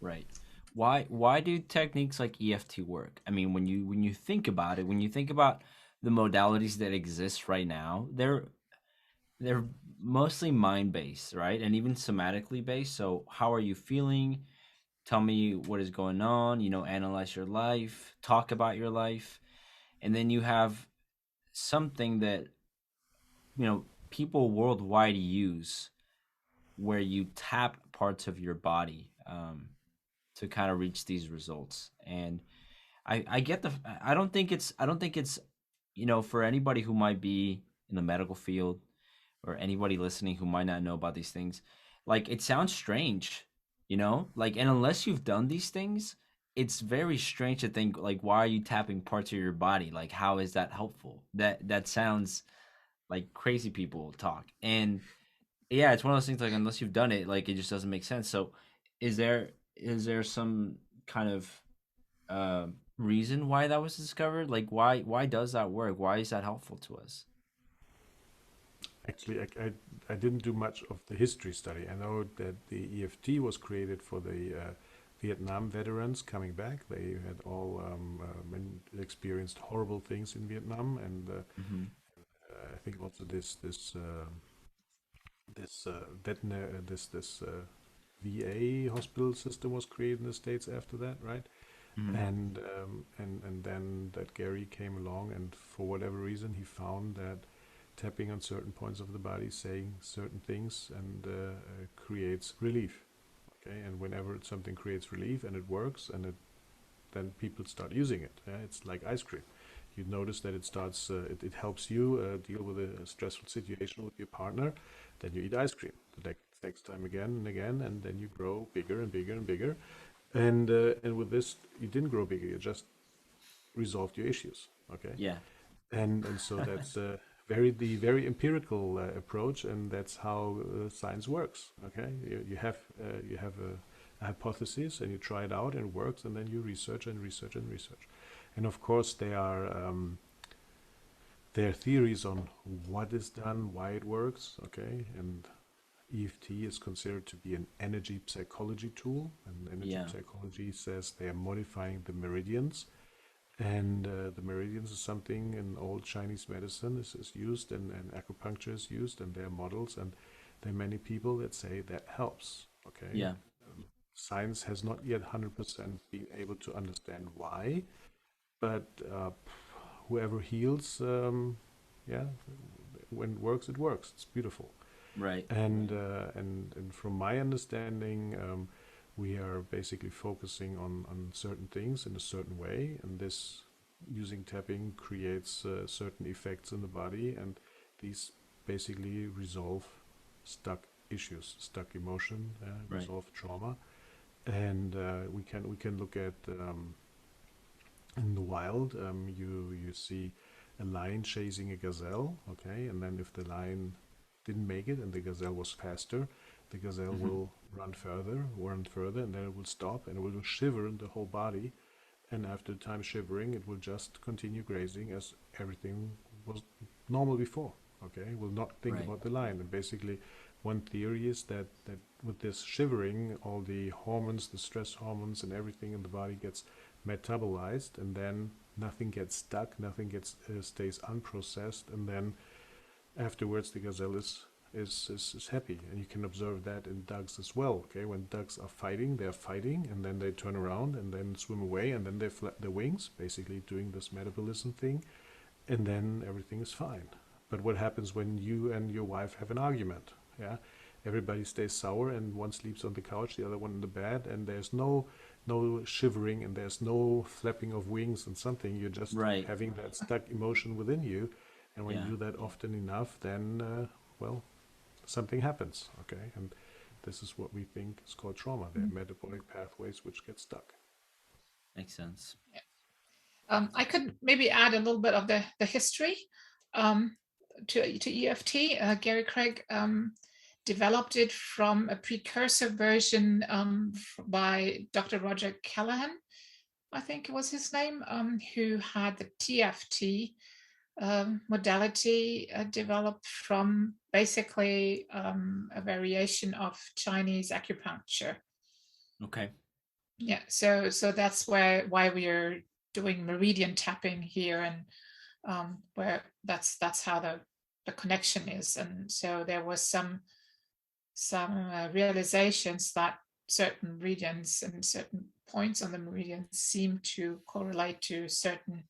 Right. Why do techniques like EFT work? I mean, when you think about it, when you think about the modalities that exist right now, they're mostly mind based, right? And even somatically based. So, how are you feeling? Tell me what is going on, analyze your life, talk about your life. And then you have something that, people worldwide use where you tap parts of your body to kind of reach these results. And I get I don't think it's for anybody who might be in the medical field or anybody listening who might not know about these things, like it sounds strange, like, and unless you've done these things, it's very strange to think like, why are you tapping parts of your body? Like, how is that helpful? That sounds like crazy people talk. And yeah, it's one of those things, like, unless you've done it, like, it just doesn't make sense. So is there some kind of reason why that was discovered? Like, why does that work? Why is that helpful to us? Actually, I didn't do much of the history study. I know that the EFT was created for the Vietnam veterans coming back. They had all experienced horrible things in Vietnam, and Hmm. I think also this veterinary this VA hospital system was created in the States after that, right? Hmm. And then that Gary came along, and for whatever reason, he found that tapping on certain points of the body, saying certain things, and creates relief. Okay, and whenever something creates relief and it works, and then people start using it. Yeah? It's like ice cream. You notice that it helps you deal with a stressful situation with your partner. Then you eat ice cream the next time again and again, and then you grow bigger and bigger and bigger. And with this, you didn't grow bigger. You just resolved your issues. Okay, Yeah. and so that's the very empirical approach, and that's how science works. Okay, you have a hypothesis, and you try it out, and it works, and then you research and research and research, and of course there are theories on what is done, why it works. Okay, and EFT is considered to be an energy psychology tool, and energy Yeah. psychology says they are modifying the meridians, and the meridians is something in old Chinese medicine is used, and acupuncture is used, and there are models, and there are many people that say that helps. Okay, Yeah. science has not yet 100% been able to understand why, but whoever heals, yeah, when it works, it works. It's beautiful. Right. And from my understanding, we are basically focusing on certain things in a certain way, and this using tapping creates certain effects in the body, and these basically resolve stuck issues, stuck emotion, Right. resolve trauma, and we can look at in the wild. You see a lion chasing a gazelle, okay, and then if the lion didn't make it and the gazelle was faster, the gazelle Hmm. will run further, and then it will stop and it will shiver in the whole body. And after time shivering, it will just continue grazing as everything was normal before. Okay, will not think Right. about the lion. And basically, one theory is that with this shivering, all the hormones, the stress hormones, and everything in the body gets metabolized, and then nothing gets stuck, nothing gets stays unprocessed, and then afterwards the gazelle is happy, and you can observe that in ducks as well. Okay, when ducks are fighting, they're fighting, and then they turn around and then swim away, and then they flap their wings, basically doing this metabolism thing, and then everything is fine. But what happens when you and your wife have an argument? Yeah, everybody stays sour, and one sleeps on the couch, the other one in the bed, and there's no shivering, and there's no flapping of wings and something. You're just Right. having that stuck emotion within you, and when you Yeah. do that often enough, then well, something happens. Okay, and this is what we think is called trauma. There are metabolic pathways which get stuck. Makes sense. I could maybe add a little bit of the history um, to EFT. Gary Craig developed it from a precursor version by Dr. Roger Callahan, I think it was his name, who had the TFT modality developed from basically a variation of Chinese acupuncture. Okay. Yeah, so that's why we're doing meridian tapping here, and where that's how the connection is. And so there was some realizations that certain meridians and certain points on the meridian seem to correlate to certain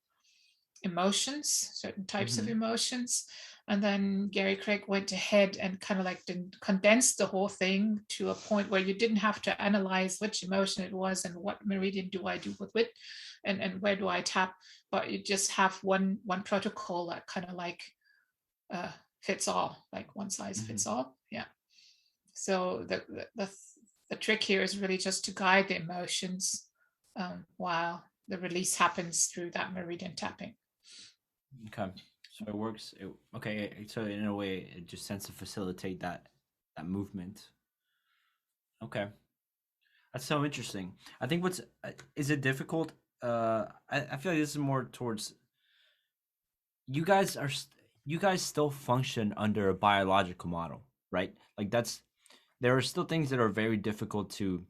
emotions, certain types of emotions. And then Gary Craig went ahead and kind of like condensed the whole thing to a point where you didn't have to analyze which emotion it was and what meridian do I do with it, and where do I tap, but you just have one protocol that kind of like fits all, like one size fits all. Yeah. So the trick here is really just to guide the emotions while the release happens through that meridian tapping. Okay. So it works. Okay. So in a way, it just tends to facilitate that movement. Okay. That's so interesting. I think what's is it difficult? I feel like this is more towards you guys are you guys still function under a biological model, right? Like there are still things that are very difficult to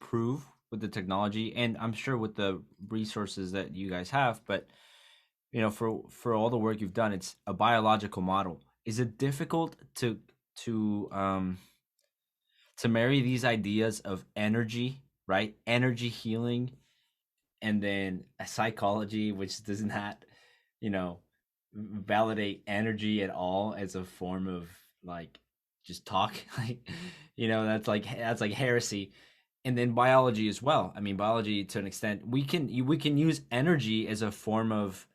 prove with the technology, and I'm sure with the resources that you guys have, but for all the work you've done, it's a biological model. Is it difficult to um to marry these ideas of energy, right? Energy healing, and then a psychology which does not, you know, validate energy at all as a form of like just talk, like that's like heresy. And then biology as well. I mean, biology to an extent, we can use energy as a form of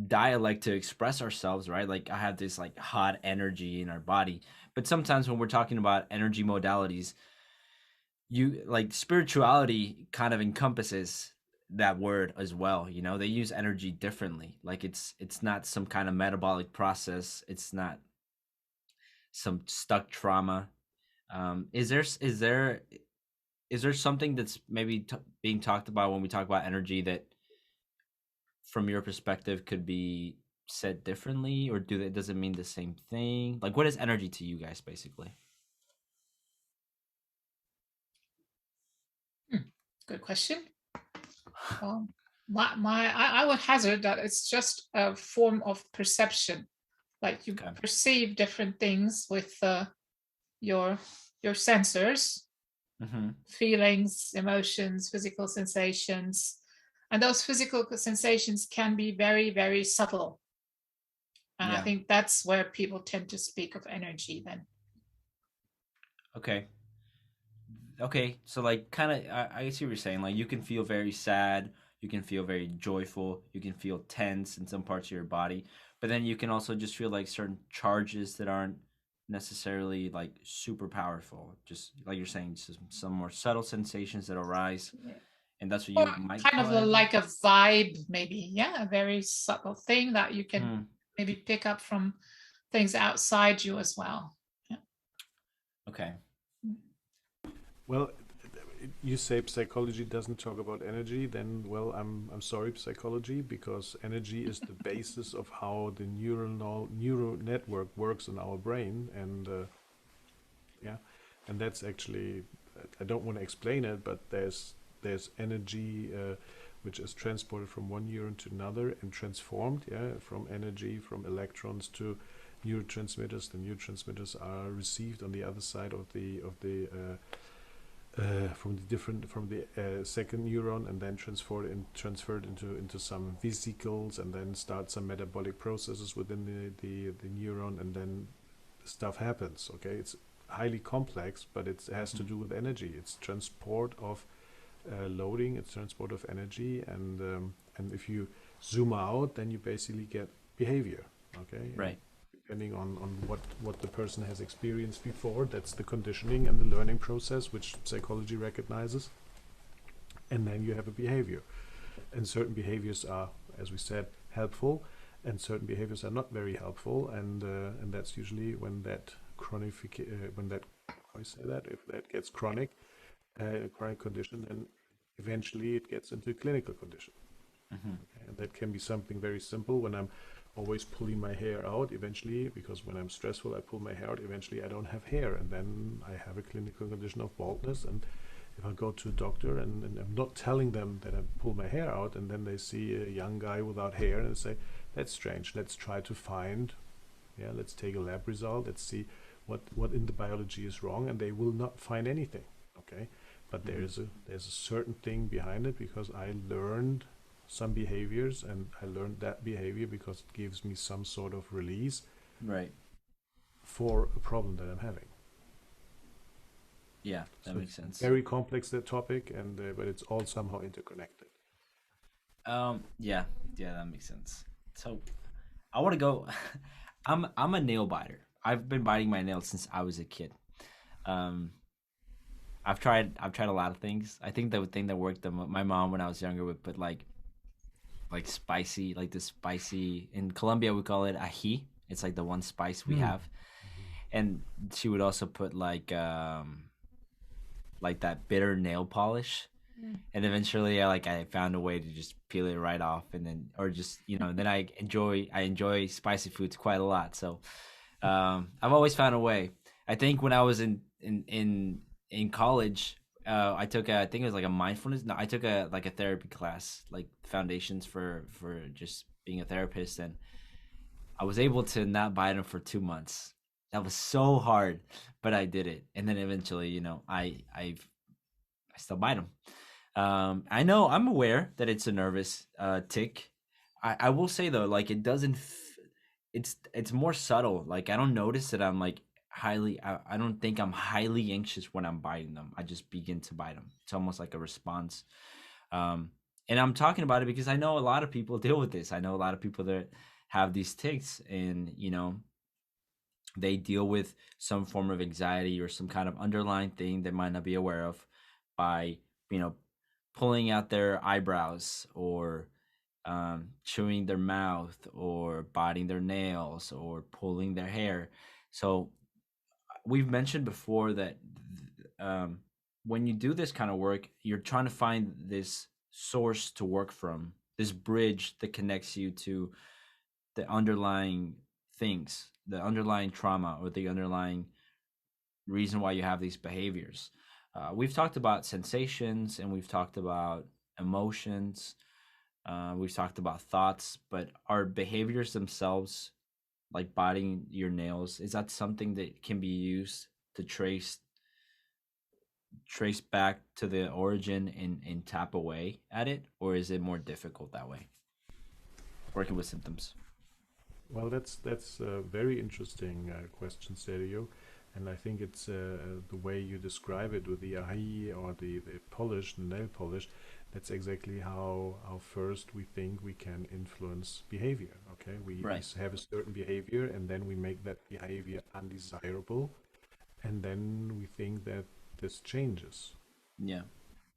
dialect to express ourselves, right? Like I have this like hot energy in our body, but sometimes when we're talking about energy modalities, you like spirituality kind of encompasses that word as well. They use energy differently. Like it's not some kind of metabolic process. It's not some stuck trauma. Is there something that's maybe being talked about when we talk about energy that from your perspective could be said differently, or does it mean the same thing? Like, what is energy to you guys basically? Good question. I would hazard that it's just a form of perception. Like you Okay. perceive different things with your sensors, feelings, emotions, physical sensations, and those physical sensations can be very, very subtle. And I think that's where people tend to speak of energy then. Okay, so like kind of I see what you're saying. Like you can feel very sad, you can feel very joyful, you can feel tense in some parts of your body, but then you can also just feel like certain charges that aren't necessarily like super powerful. Just like you're saying, just some more subtle sensations that arise, and that's what Or you might kind call of energy. like a vibe, maybe. Yeah, a very subtle thing that you can maybe pick up from things outside you as well. Yeah. Okay. Well, you say psychology doesn't talk about energy, then well, I'm sorry, psychology, because energy is the basis of how the neural network works in our brain, and yeah, and that's actually, I don't want to explain it, but there's energy which is transported from one neuron to another and transformed, yeah, from energy, from electrons to neurotransmitters. The neurotransmitters are received on the other side of the from the second neuron, and then transferred into some vesicles, and then start some metabolic processes within the neuron, and then stuff happens. Okay, it's highly complex, but it has to do with energy. It's transport of loading, it's transport of energy, and if you zoom out, then you basically get behavior. Okay, Right. Depending on what the person has experienced before. That's the conditioning and the learning process, which psychology recognizes. And then you have a behavior. And certain behaviors are, as we said, helpful, and certain behaviors are not very helpful, and that's usually when that when that, how you say that, if that gets chronic, chronic condition, then eventually it gets into a clinical condition. Hmm. Okay? And that can be something very simple when I'm always pulling my hair out eventually, because when I'm stressful, I pull my hair out. Eventually, I don't have hair, and then I have a clinical condition of baldness. And if I go to a doctor and I'm not telling them that I pull my hair out, and then they see a young guy without hair and they say, that's strange. Let's try to find, yeah, let's take a lab result. Let's see what in the biology is wrong, and they will not find anything. Okay, but Hmm. there's a certain thing behind it, because I learned some behaviors, and I learned that behavior because it gives me some sort of release Right. for a problem that I'm having. Yeah, that So makes it's sense. very complex, that topic, and but it's all somehow interconnected. Yeah, yeah, that makes sense. So I want to go. I'm a nail biter. I've been biting my nails since I was a kid. Um, I've tried a lot of things. I think the thing that worked my mom when I was younger would put like spicy, like this spicy, in Colombia we call it ají. It's like the one spice we Hmm. have, and she would also put like that bitter nail polish. Mm. And eventually I found a way to just peel it right off, and then, or just, then I enjoy spicy foods quite a lot. So I've always found a way. I think when I was in college, I took I think it was like a mindfulness. No, I took a like a therapy class, like foundations for just being a therapist, and I was able to not bite them for 2 months. That was so hard, but I did it, and then eventually, I still bite them. I know, I'm aware that it's a nervous tick. I will say though, like, it doesn't. It's more subtle. Like, I don't notice that I'm like highly. I don't think I'm highly anxious when I'm biting them. I just begin to bite them. It's almost like a response. Um, and I'm talking about it because I know a lot of people deal with this. I know a lot of people that have these ticks, and they deal with some form of anxiety or some kind of underlying thing they might not be aware of by you know pulling out their eyebrows, or chewing their mouth, or biting their nails, or pulling their hair. So we've mentioned before that um, when you do this kind of work, you're trying to find this source to work from, this bridge that connects you to the underlying things, the underlying trauma, or the underlying reason why you have these behaviors. We've talked about sensations, and we've talked about emotions, we've talked about thoughts, but our behaviors themselves, like biting your nails, is that something that can be used to trace back to the origin and tap away at it, or is it more difficult that way, working with symptoms? Well, that's a very interesting question, Sergio, and I think it's the way you describe it with the ahi, or the polish, the nail polish. That's exactly how first we think we can influence behavior. Okay, we Right. have a certain behavior, and then we make that behavior undesirable, and then we think that this changes, Yeah.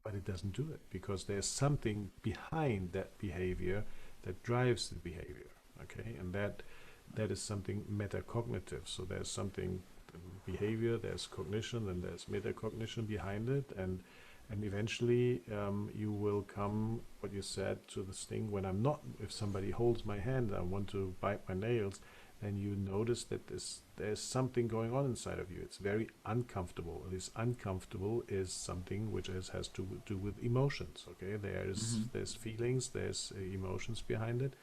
but it doesn't do it, because there's something behind that behavior that drives the behavior. Okay, and that is something metacognitive. So there's something, behavior, there's cognition, and there's metacognition behind it, and eventually you will come, what you said, to this thing when I'm not, if somebody holds my hand and I want to bite my nails, and you notice that there's something going on inside of you. It's very uncomfortable. This uncomfortable is something which has to do with emotions. Okay, Hmm. there's feelings, there's emotions behind it.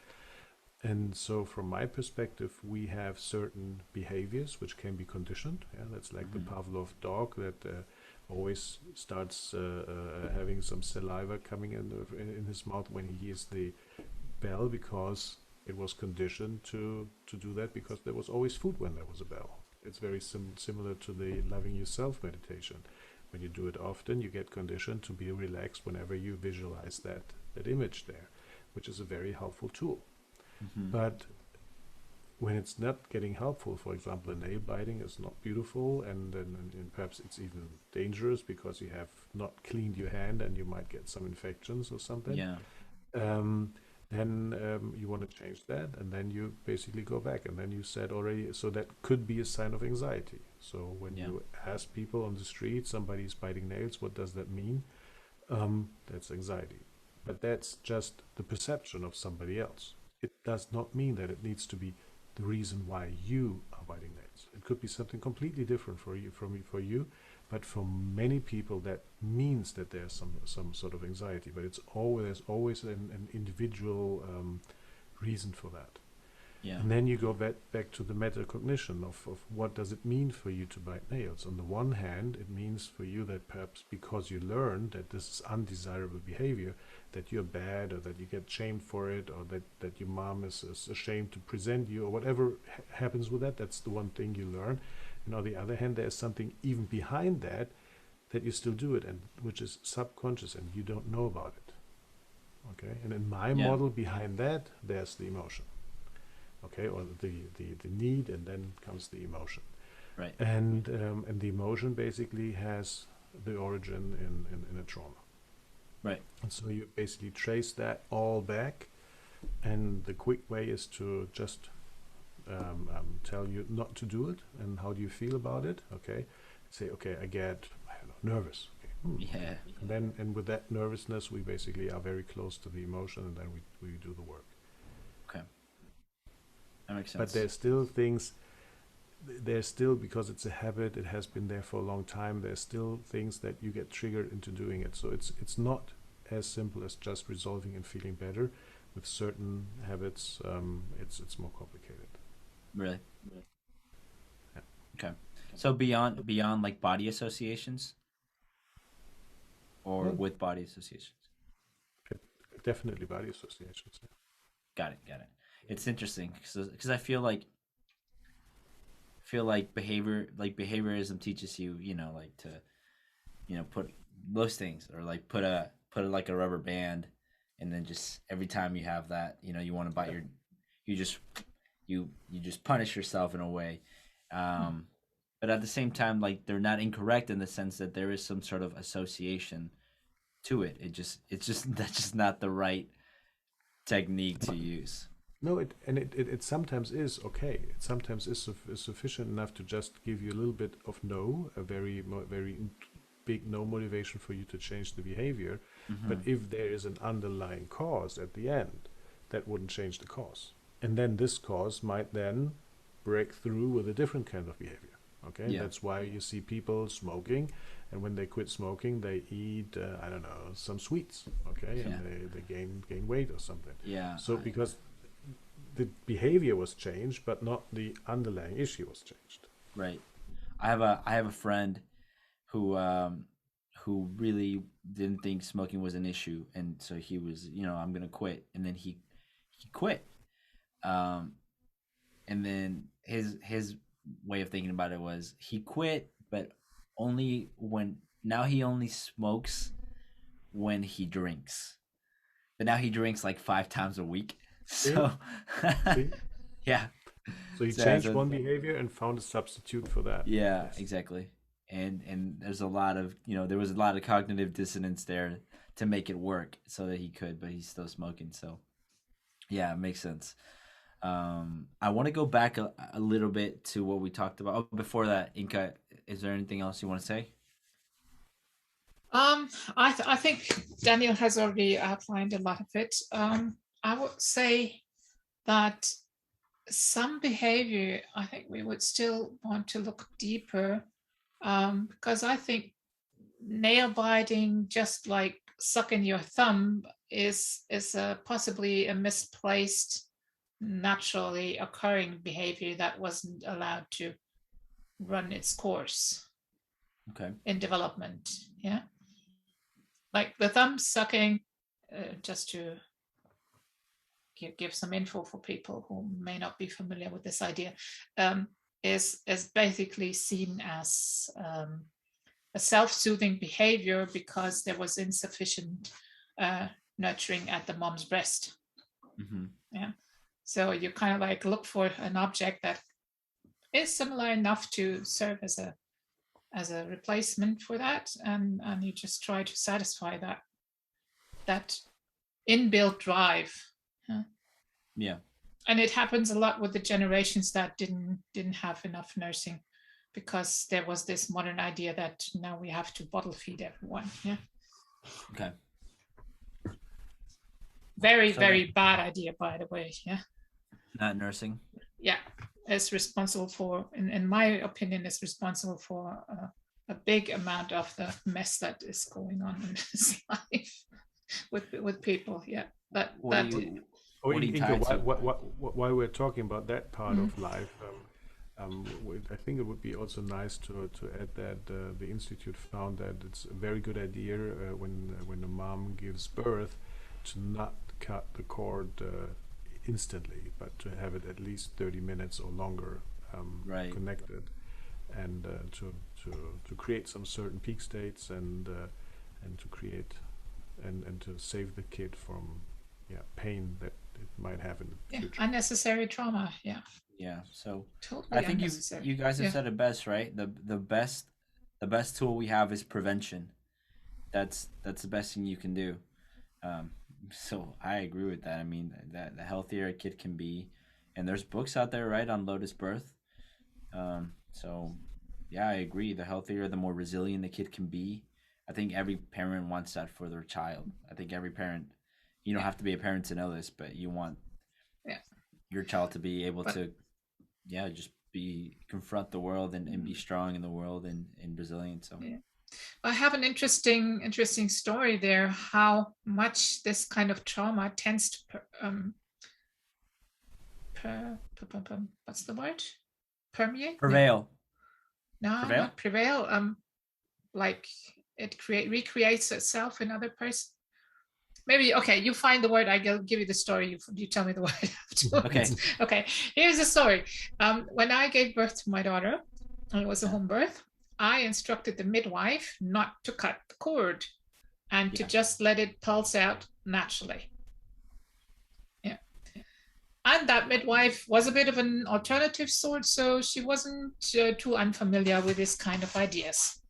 And so, from my perspective, we have certain behaviors which can be conditioned. Yeah, that's like the Hmm. Pavlov dog that always starts having some saliva coming in his mouth when he hears the bell, because it was conditioned to do that, because there was always food when there was a bell. It's very similar to the loving yourself meditation. When you do it often, you get conditioned to be relaxed whenever you visualize that image there, which is a very helpful tool. Hmm. But when it's not getting helpful, for example, a nail biting is not beautiful, and perhaps it's even dangerous because you have not cleaned your hand and you might get some infections or something. Yeah. um, then you want to change that, and then you basically go back, and then you said already, so that could be a sign of anxiety. So when Yeah. you ask people on the street, somebody's biting nails, what does that mean? That's anxiety. But that's just the perception of somebody else. It does not mean that it needs to be the reason why you are biting nails. It could be something completely different for you, for you, but for many people that means that there's some sort of anxiety. But it's always there's always an individual reason for that. Yeah. And then you go back to the metacognition of what does it mean for you to bite nails. On the one hand, it means for you that perhaps because you learned that this is undesirable behavior, that you're bad or that you get shamed for it or that your mom is ashamed to present you or whatever happens with that. That's the one thing you learn. And on the other hand, there's something even behind that that you still do it and which is subconscious and you don't know about it. Okay? And in my Yeah. model behind that, there's the emotion. Okay, or the need, and then comes the emotion, Right. and the emotion basically has the origin in a trauma, Right. and so you basically trace that all back, and the quick way is to just tell you not to do it, and how do you feel about it? Okay, say okay, I get I don't know, nervous. Okay. Yeah. And then and with that nervousness, we basically are very close to the emotion, and then we do the work. Okay. That makes But sense. there's still because it's a habit, it has been there for a long time, there's still things that you get triggered into doing it. So it's not as simple as just resolving and feeling better. With certain habits, it's more complicated. Really. Yeah. Okay. So beyond like body associations or Well, with body associations. definitely body associations. Yeah. Got it. Got it. It's interesting because I feel like behaviorism teaches you, like to, put those things or like put like a rubber band, and then just every time you have that, you want to bite you just you just punish yourself in a way. Um, but at the same time, like they're not incorrect in the sense that there is some sort of association to it. It's just that's just not the right technique to use. No, it sometimes is okay. It sometimes is sufficient enough to just give you a little bit of no, a very big no motivation for you to change the behavior. But Hmm. if there is an underlying cause at the end, that wouldn't change the cause. And then this cause might then break through with a different kind of behavior. Okay, Yeah. that's why you see people smoking, and when they quit smoking, they eat I don't know some sweets. Okay, and Yeah. they gain weight or something. Yeah. So because the behavior was changed, but not the underlying issue was changed. Right. I have a friend who who really didn't think smoking was an issue, and so he was, I'm gonna quit, and then he quit. Um, and then his way of thinking about it was he quit, but only when now he only smokes when he drinks, but now he drinks like 5 times a week. See, So see. yeah, So he changed so one behavior and found a substitute for that. yeah, Yes. exactly. And there's a lot of, there was a lot of cognitive dissonance there to make it work so that he could, but he's still smoking. So yeah, it makes sense. I want to go back a little bit to what we talked about. Oh, before that, Inca, is there anything else you want to say? I think Daniel has already outlined a lot of it. I would say that some behavior, I think we would still want to look deeper, because I think nail biting, just like sucking your thumb, is possibly a misplaced, naturally occurring behavior that wasn't allowed to run its course Okay. in development. Yeah, like the thumb sucking, just to give some info for people who may not be familiar with this idea, um, is basically seen as a self-soothing behavior because there was insufficient nurturing at the mom's breast. Mm-hmm. Yeah, so you kind of like look for an object that is similar enough to serve as a replacement for that, and you just try to satisfy that inbuilt drive. Yeah. And it happens a lot with the generations that didn't have enough nursing, because there was this modern idea that now we have to bottle feed everyone. Yeah. Okay. Very bad idea, by the way. Yeah. Not nursing. Yeah, is responsible for, in my opinion, is responsible for a big amount of the mess that is going on in this life with people. Yeah, What do you Inka, tie to? why we're talking about that part of life, I think it would be also nice to add that the institute found that it's a very good idea when a mom gives birth to not cut the cord instantly, but to have it at least 30 minutes or longer Right. connected, and to create some certain peak states, and to create and to save the kid from pain that it might have in the future. Unnecessary trauma. Yeah. Yeah. So Totally I think unnecessary. you guys have Yeah. said it best, right? The best tool we have is prevention. That's the best thing you can do. Um, so I agree with that. I mean, that the healthier a kid can be, and there's books out there, right, on lotus birth. So yeah, I agree. The healthier, the more resilient the kid can be. I think every parent wants that for their child. I think every parent, you don't have to be a parent to know this, but you want Yeah. your child to be able But- to, yeah, just be confront the world and be strong in the world and resilient. So Yeah. I have an interesting story there. How much this kind of trauma tends to what's the word? Permeate? prevail. No, Prevail? not prevail. Like it recreates itself in other person. Maybe okay. You find the word. I give you the story. You tell me the word afterwards. Okay. Okay. Here's the story. When I gave birth to my daughter, and it was a home birth, I instructed the midwife not to cut the cord and to Yeah. just let it pulse out naturally. Yeah. And that midwife was a bit of an alternative sort, so she wasn't too unfamiliar with this kind of ideas.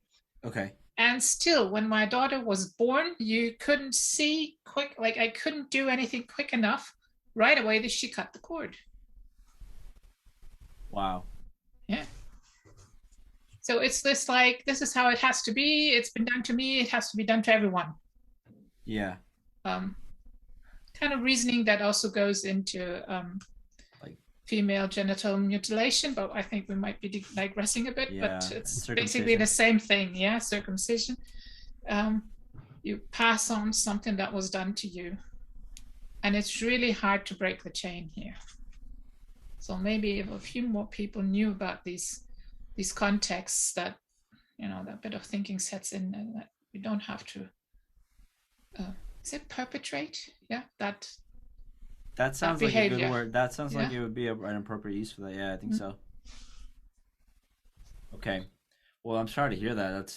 Okay. And still, when my daughter was born, you couldn't see quick, like I couldn't do anything quick enough. Right away, that she cut the cord. Wow. Yeah. So it's this like, this is how it has to be. It's been done to me. It has to be done to everyone. Yeah. Kind of reasoning that also goes into Like female genital mutilation, but I think we might be digressing a bit. Yeah, But it's circumcision. basically the same thing. Yeah, circumcision. You pass on something that was done to you, and it's really hard to break the chain here. So maybe if a few more people knew about these contexts, that that bit of thinking sets in, and that we don't have to. Is it perpetrate? Yeah, that sounds like a good behavior. word. That sounds like Yeah. it would be an appropriate use for that. Yeah, I think so. Okay. Well, I'm sorry to hear that.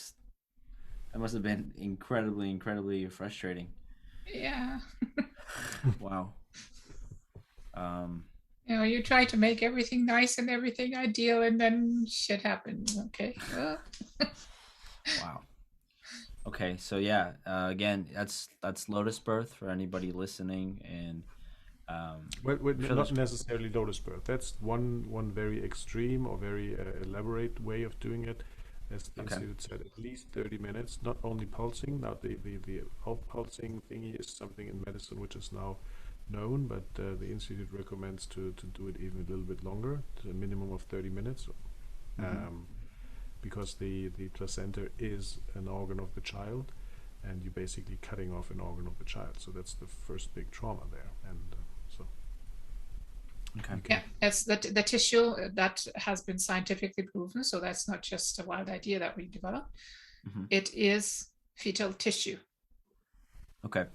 That must have been incredibly frustrating. Yeah. Wow. You try to make everything nice and everything ideal, and then shit happens. Okay. Well, Wow. Okay, so yeah, again, that's lotus birth for anybody listening, and sure Not necessarily lotus birth. That's one very extreme or very elaborate way of doing it. As the institute said, at least 30 minutes, not only pulsing. Now the pulsing thingy is something in medicine which is now known, but the institute recommends to do it even a little bit longer, to a minimum of 30 minutes, because the placenta is an organ of the child, and you're basically cutting off an organ of the child. So that's the first big trauma there, and Okay. yeah, that's the tissue that has been scientifically proven. So that's not just a wild idea that we developed. It is fetal tissue. Okay.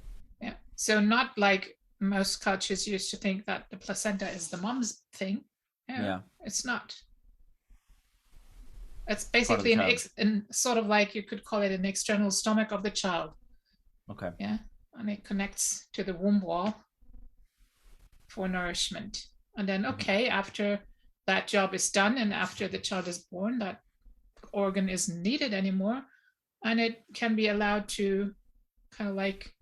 Yeah. So not like most cultures used to think that the placenta is the mom's thing. Yeah. It's not. It's basically an sort of like, you could call it an external stomach of the child. Okay. Yeah. And it connects to the womb wall for nourishment. And then, after that job is done and after the child is born, that organ isn't needed anymore. And it can be allowed to kind of like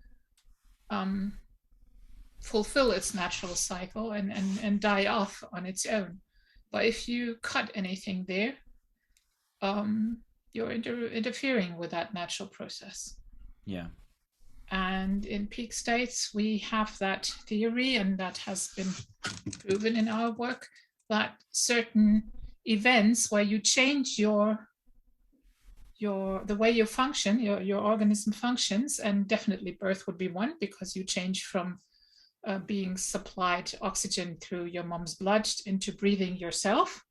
fulfill its natural cycle and die off on its own. But if you cut anything there, you're interfering with that natural process. Yeah. And in peak states, we have that theory, and that has been proven in our work, that certain events where you change the way you function, your organism functions, and definitely birth would be one, because you change from being supplied oxygen through your mom's blood into breathing yourself.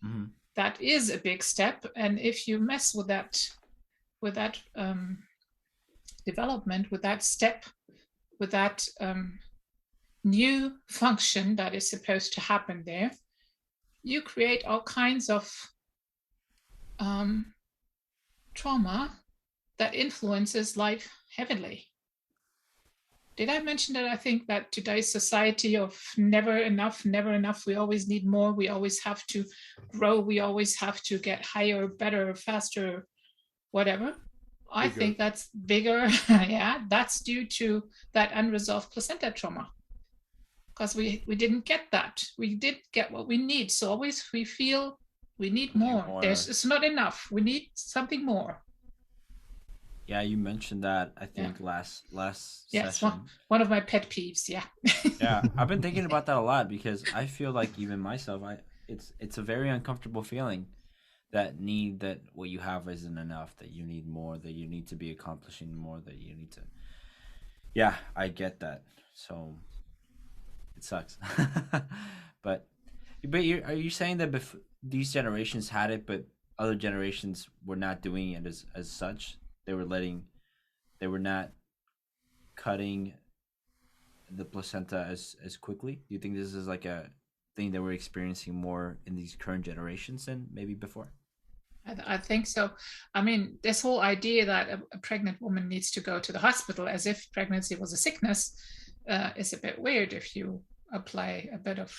Mm-hmm. That is a big step, and if you mess with that development, with that step, with that new function that is supposed to happen there, you create all kinds of trauma that influences life heavily. Did I mention that I think that today's society of never enough, we always need more, we always have to grow, we always have to get higher, better, faster, whatever. I think that's bigger. Yeah, that's due to that unresolved placenta trauma. Because we didn't get that. We did get what we need. So always we feel we need more. It's not enough. We need something more. Yeah, you mentioned that, I think, last yes, session. One of my pet peeves, yeah. Yeah, I've been thinking about that a lot, because I feel like even myself, it's a very uncomfortable feeling, that what you have isn't enough, that you need more, that you need to be accomplishing more, that you need to. Yeah, I get that. So it sucks. but are you saying that these generations had it, but other generations were not doing it as such? They were not cutting the placenta as quickly? Do you think this is like a thing that we're experiencing more in these current generations than maybe before? I think so. I mean, this whole idea that a pregnant woman needs to go to the hospital as if pregnancy was a sickness is a bit weird if you apply a bit of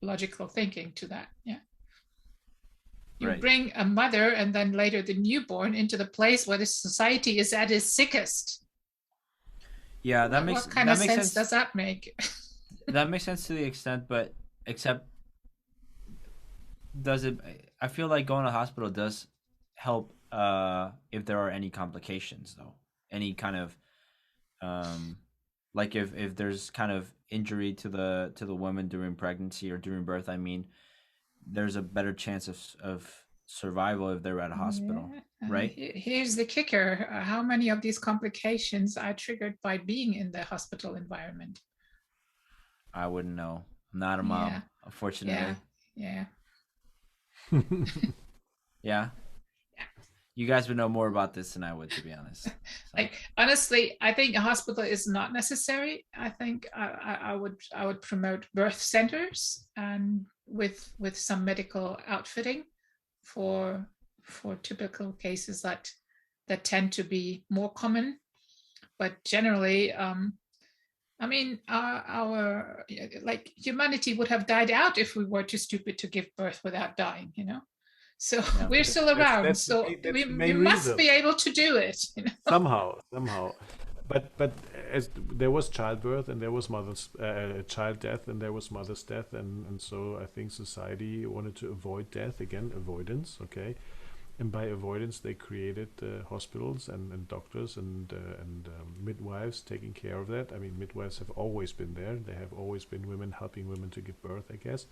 logical thinking to that. Yeah. You bring a mother and then later the newborn into the place where the society is at its sickest. Yeah, what kind of sense does that make? That makes sense to the extent, but except does it? I feel like going to the hospital does help if there are any complications, though. Any kind of like if there's kind of injury to the woman during pregnancy or during birth, I mean, there's a better chance of survival if they're at a hospital, right? Here's the kicker. How many of these complications are triggered by being in the hospital environment? I wouldn't know. I'm not a mom, unfortunately. Yeah. Yeah. You guys would know more about this than I would, to be honest. So. Like, honestly, I think a hospital is not necessary. I think I would promote birth centers and with some medical outfitting for typical cases that tend to be more common. But generally, I mean, our like humanity would have died out if we were too stupid to give birth without dying, you know. So we're still around. So we must be able to do it, you know? Somehow. But as there was childbirth and there was mother's child death and there was mother's death, and so I think society wanted to avoid death, again, avoidance, okay. And by avoidance, they created hospitals and doctors and midwives taking care of that. I mean, midwives have always been there. There have always been women helping women to give birth, I guess.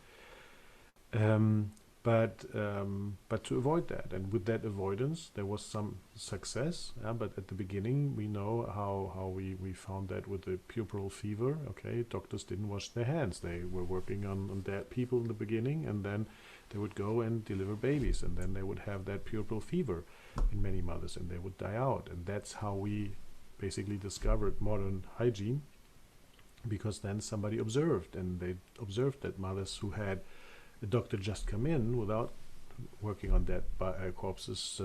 But to avoid that, and with that avoidance, there was some success. But at the beginning, we know how we found that with the puerperal fever. Okay, doctors didn't wash their hands. They were working on dead people in the beginning, and then they would go and deliver babies, and then they would have that puerperal fever in many mothers, and they would die out. And that's how we basically discovered modern hygiene, because then somebody observed, and they observed that mothers who had a doctor just come in without working on dead corpses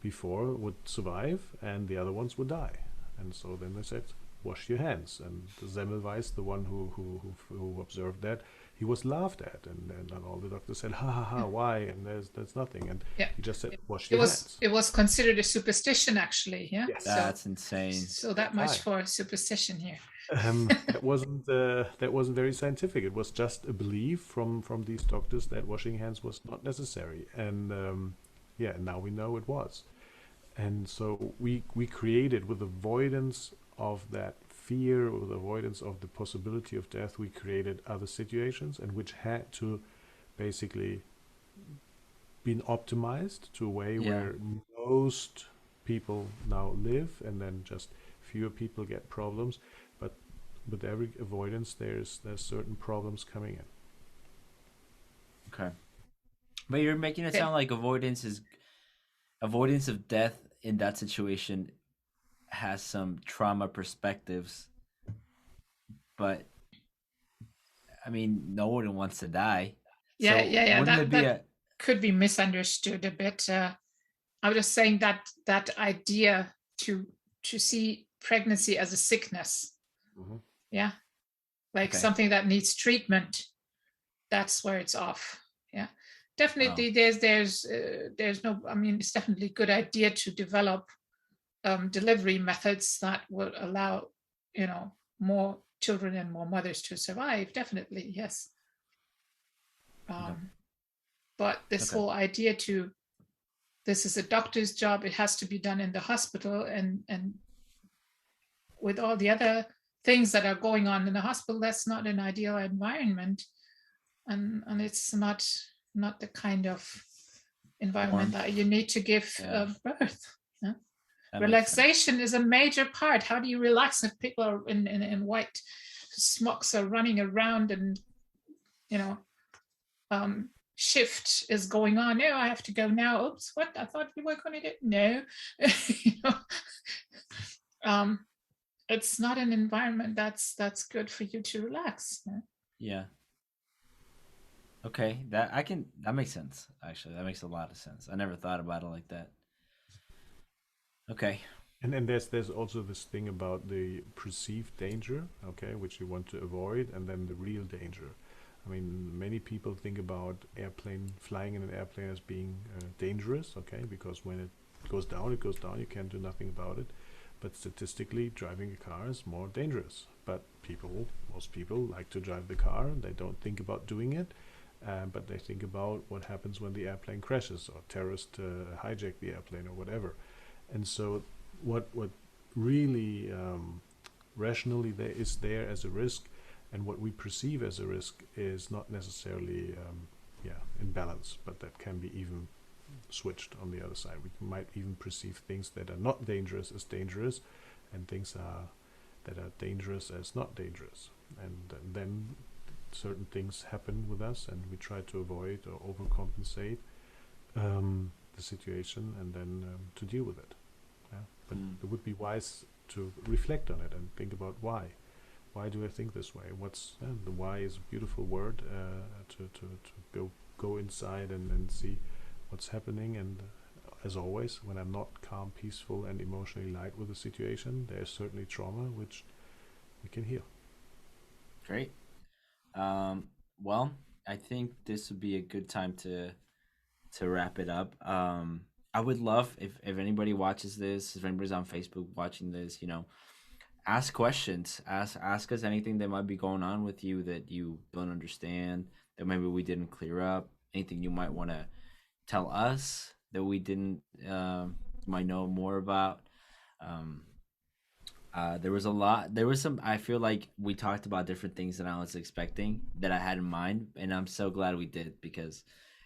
before would survive, and the other ones would die. And so then they said, wash your hands. And Semmelweis, the one who observed that, he was laughed at, and all the doctors said, ha ha ha, why? And there's nothing. And he just said, wash your hands. It was considered a superstition, actually. Yeah. Yes. That's insane. So that much for superstition here. That wasn't very scientific. It was just a belief from these doctors that washing hands was not necessary, and yeah, now we know it was. And so we created, with avoidance of that fear, with avoidance of the possibility of death, we created other situations, and which had to basically been optimized to a way Yeah. where most people now live, and then just fewer people get problems. But with every avoidance, there's certain problems coming in. Okay. But you're making it Okay. sound like avoidance of death in that situation has some trauma perspectives, but I mean, no one wants to die. Yeah, So yeah, yeah. wouldn't That it be that a could be misunderstood a bit. I was just saying that that idea to see pregnancy as a sickness, Hmm. yeah, like okay? something that needs treatment. That's where it's off. Yeah, Oh, definitely. There's no. I mean, it's definitely a good idea to develop delivery methods that will allow, more children and more mothers to survive. Definitely, yes. okay, Um, but this okay. whole idea to this is a doctor's job, it has to be done in the hospital, and with all the other things that are going on in the hospital, that's not an ideal environment, and it's not the kind of environment Warmth. that you need to give Yeah, birth. Yeah? that makes sense. Relaxation is a major part. How do you relax if people are in white smocks are running around, and you know shift is going on? No, I have to go now. Oops, what? I thought we were going to do. No. you know, um, it's not an environment that's good for you to relax. Yeah? Yeah. Okay, that makes sense. Actually, that makes a lot of sense. I never thought about it like that. Okay. And there's also this thing about the perceived danger, okay, which you want to avoid, and then the real danger. I mean, many people think about airplane flying in an airplane as being dangerous, okay, because when it goes down, it goes down. You can't do nothing about it. But statistically, driving a car is more dangerous. But most people like to drive the car. They don't think about doing it, but they think about what happens when the airplane crashes or terrorists hijack the airplane or whatever. And so, what really rationally there is there as a risk, and what we perceive as a risk is not necessarily yeah, in balance, but that can be even switched on the other side. We might even perceive things that are not dangerous as dangerous, and things that are dangerous as not dangerous. And then certain things happen with us, and we try to avoid or overcompensate the situation, and then to deal with it. Yeah? But Mm. it would be wise to reflect on it and think about why. Why do I think this way? What's the why is a beautiful word to go inside and see what's happening. And as always, when I'm not calm, peaceful, and emotionally light with the situation, there's certainly trauma which we can heal. Great. Um. Well, I think this would be a good time to wrap it up. I would love if anybody watches this, if anybody's on Facebook watching this, ask questions. Ask us anything that might be going on with you that you don't understand, that maybe we didn't clear up. Anything you might want to tell us that we didn't might know more about. Um, there was a lot. There was some. I feel like we talked about different things that I was expecting that I had in mind, and I'm so glad we did because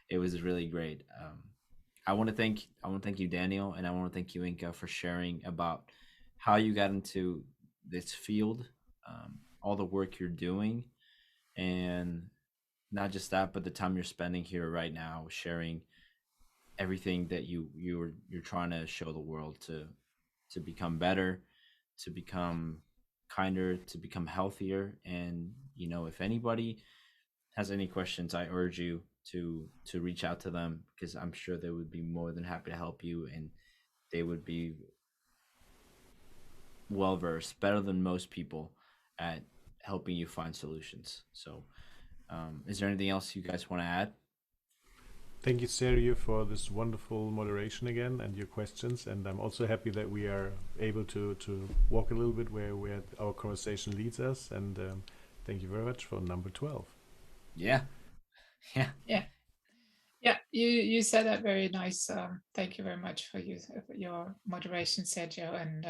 it was really great. I want to thank you, Daniel, and I want to thank you, Inka, for sharing about how you got into this field, all the work you're doing, and not just that, but the time you're spending here right now, sharing everything that you're trying to show the world to become better, to become kinder, to become healthier. And if anybody has any questions, I urge you to reach out to them because I'm sure they would be more than happy to help you, and they would be well versed, better than most people at helping you find solutions. So, is there anything else you guys want to add? Thank you, Sergio, for this wonderful moderation again and your questions. And I'm also happy that we are able to walk a little bit where our conversation leads us. And thank you very much for number 12. Yeah. Yeah. Yeah. Yeah, you said that very nice. Thank you very much for your moderation, Sergio, and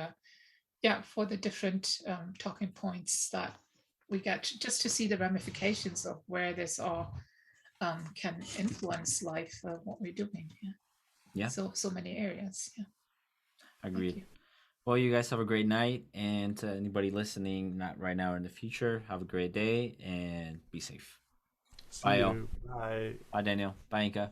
yeah, for the different talking points that we get just to see the ramifications of where this all can influence life, what we're doing. Yeah. Yeah. So many areas. Yeah. Agreed. Well, you guys have a great night, and to anybody listening, not right now or in the future, have a great day and be safe. See Bye, y'all. you. Bye. Bye, Daniel. Bye, Inka.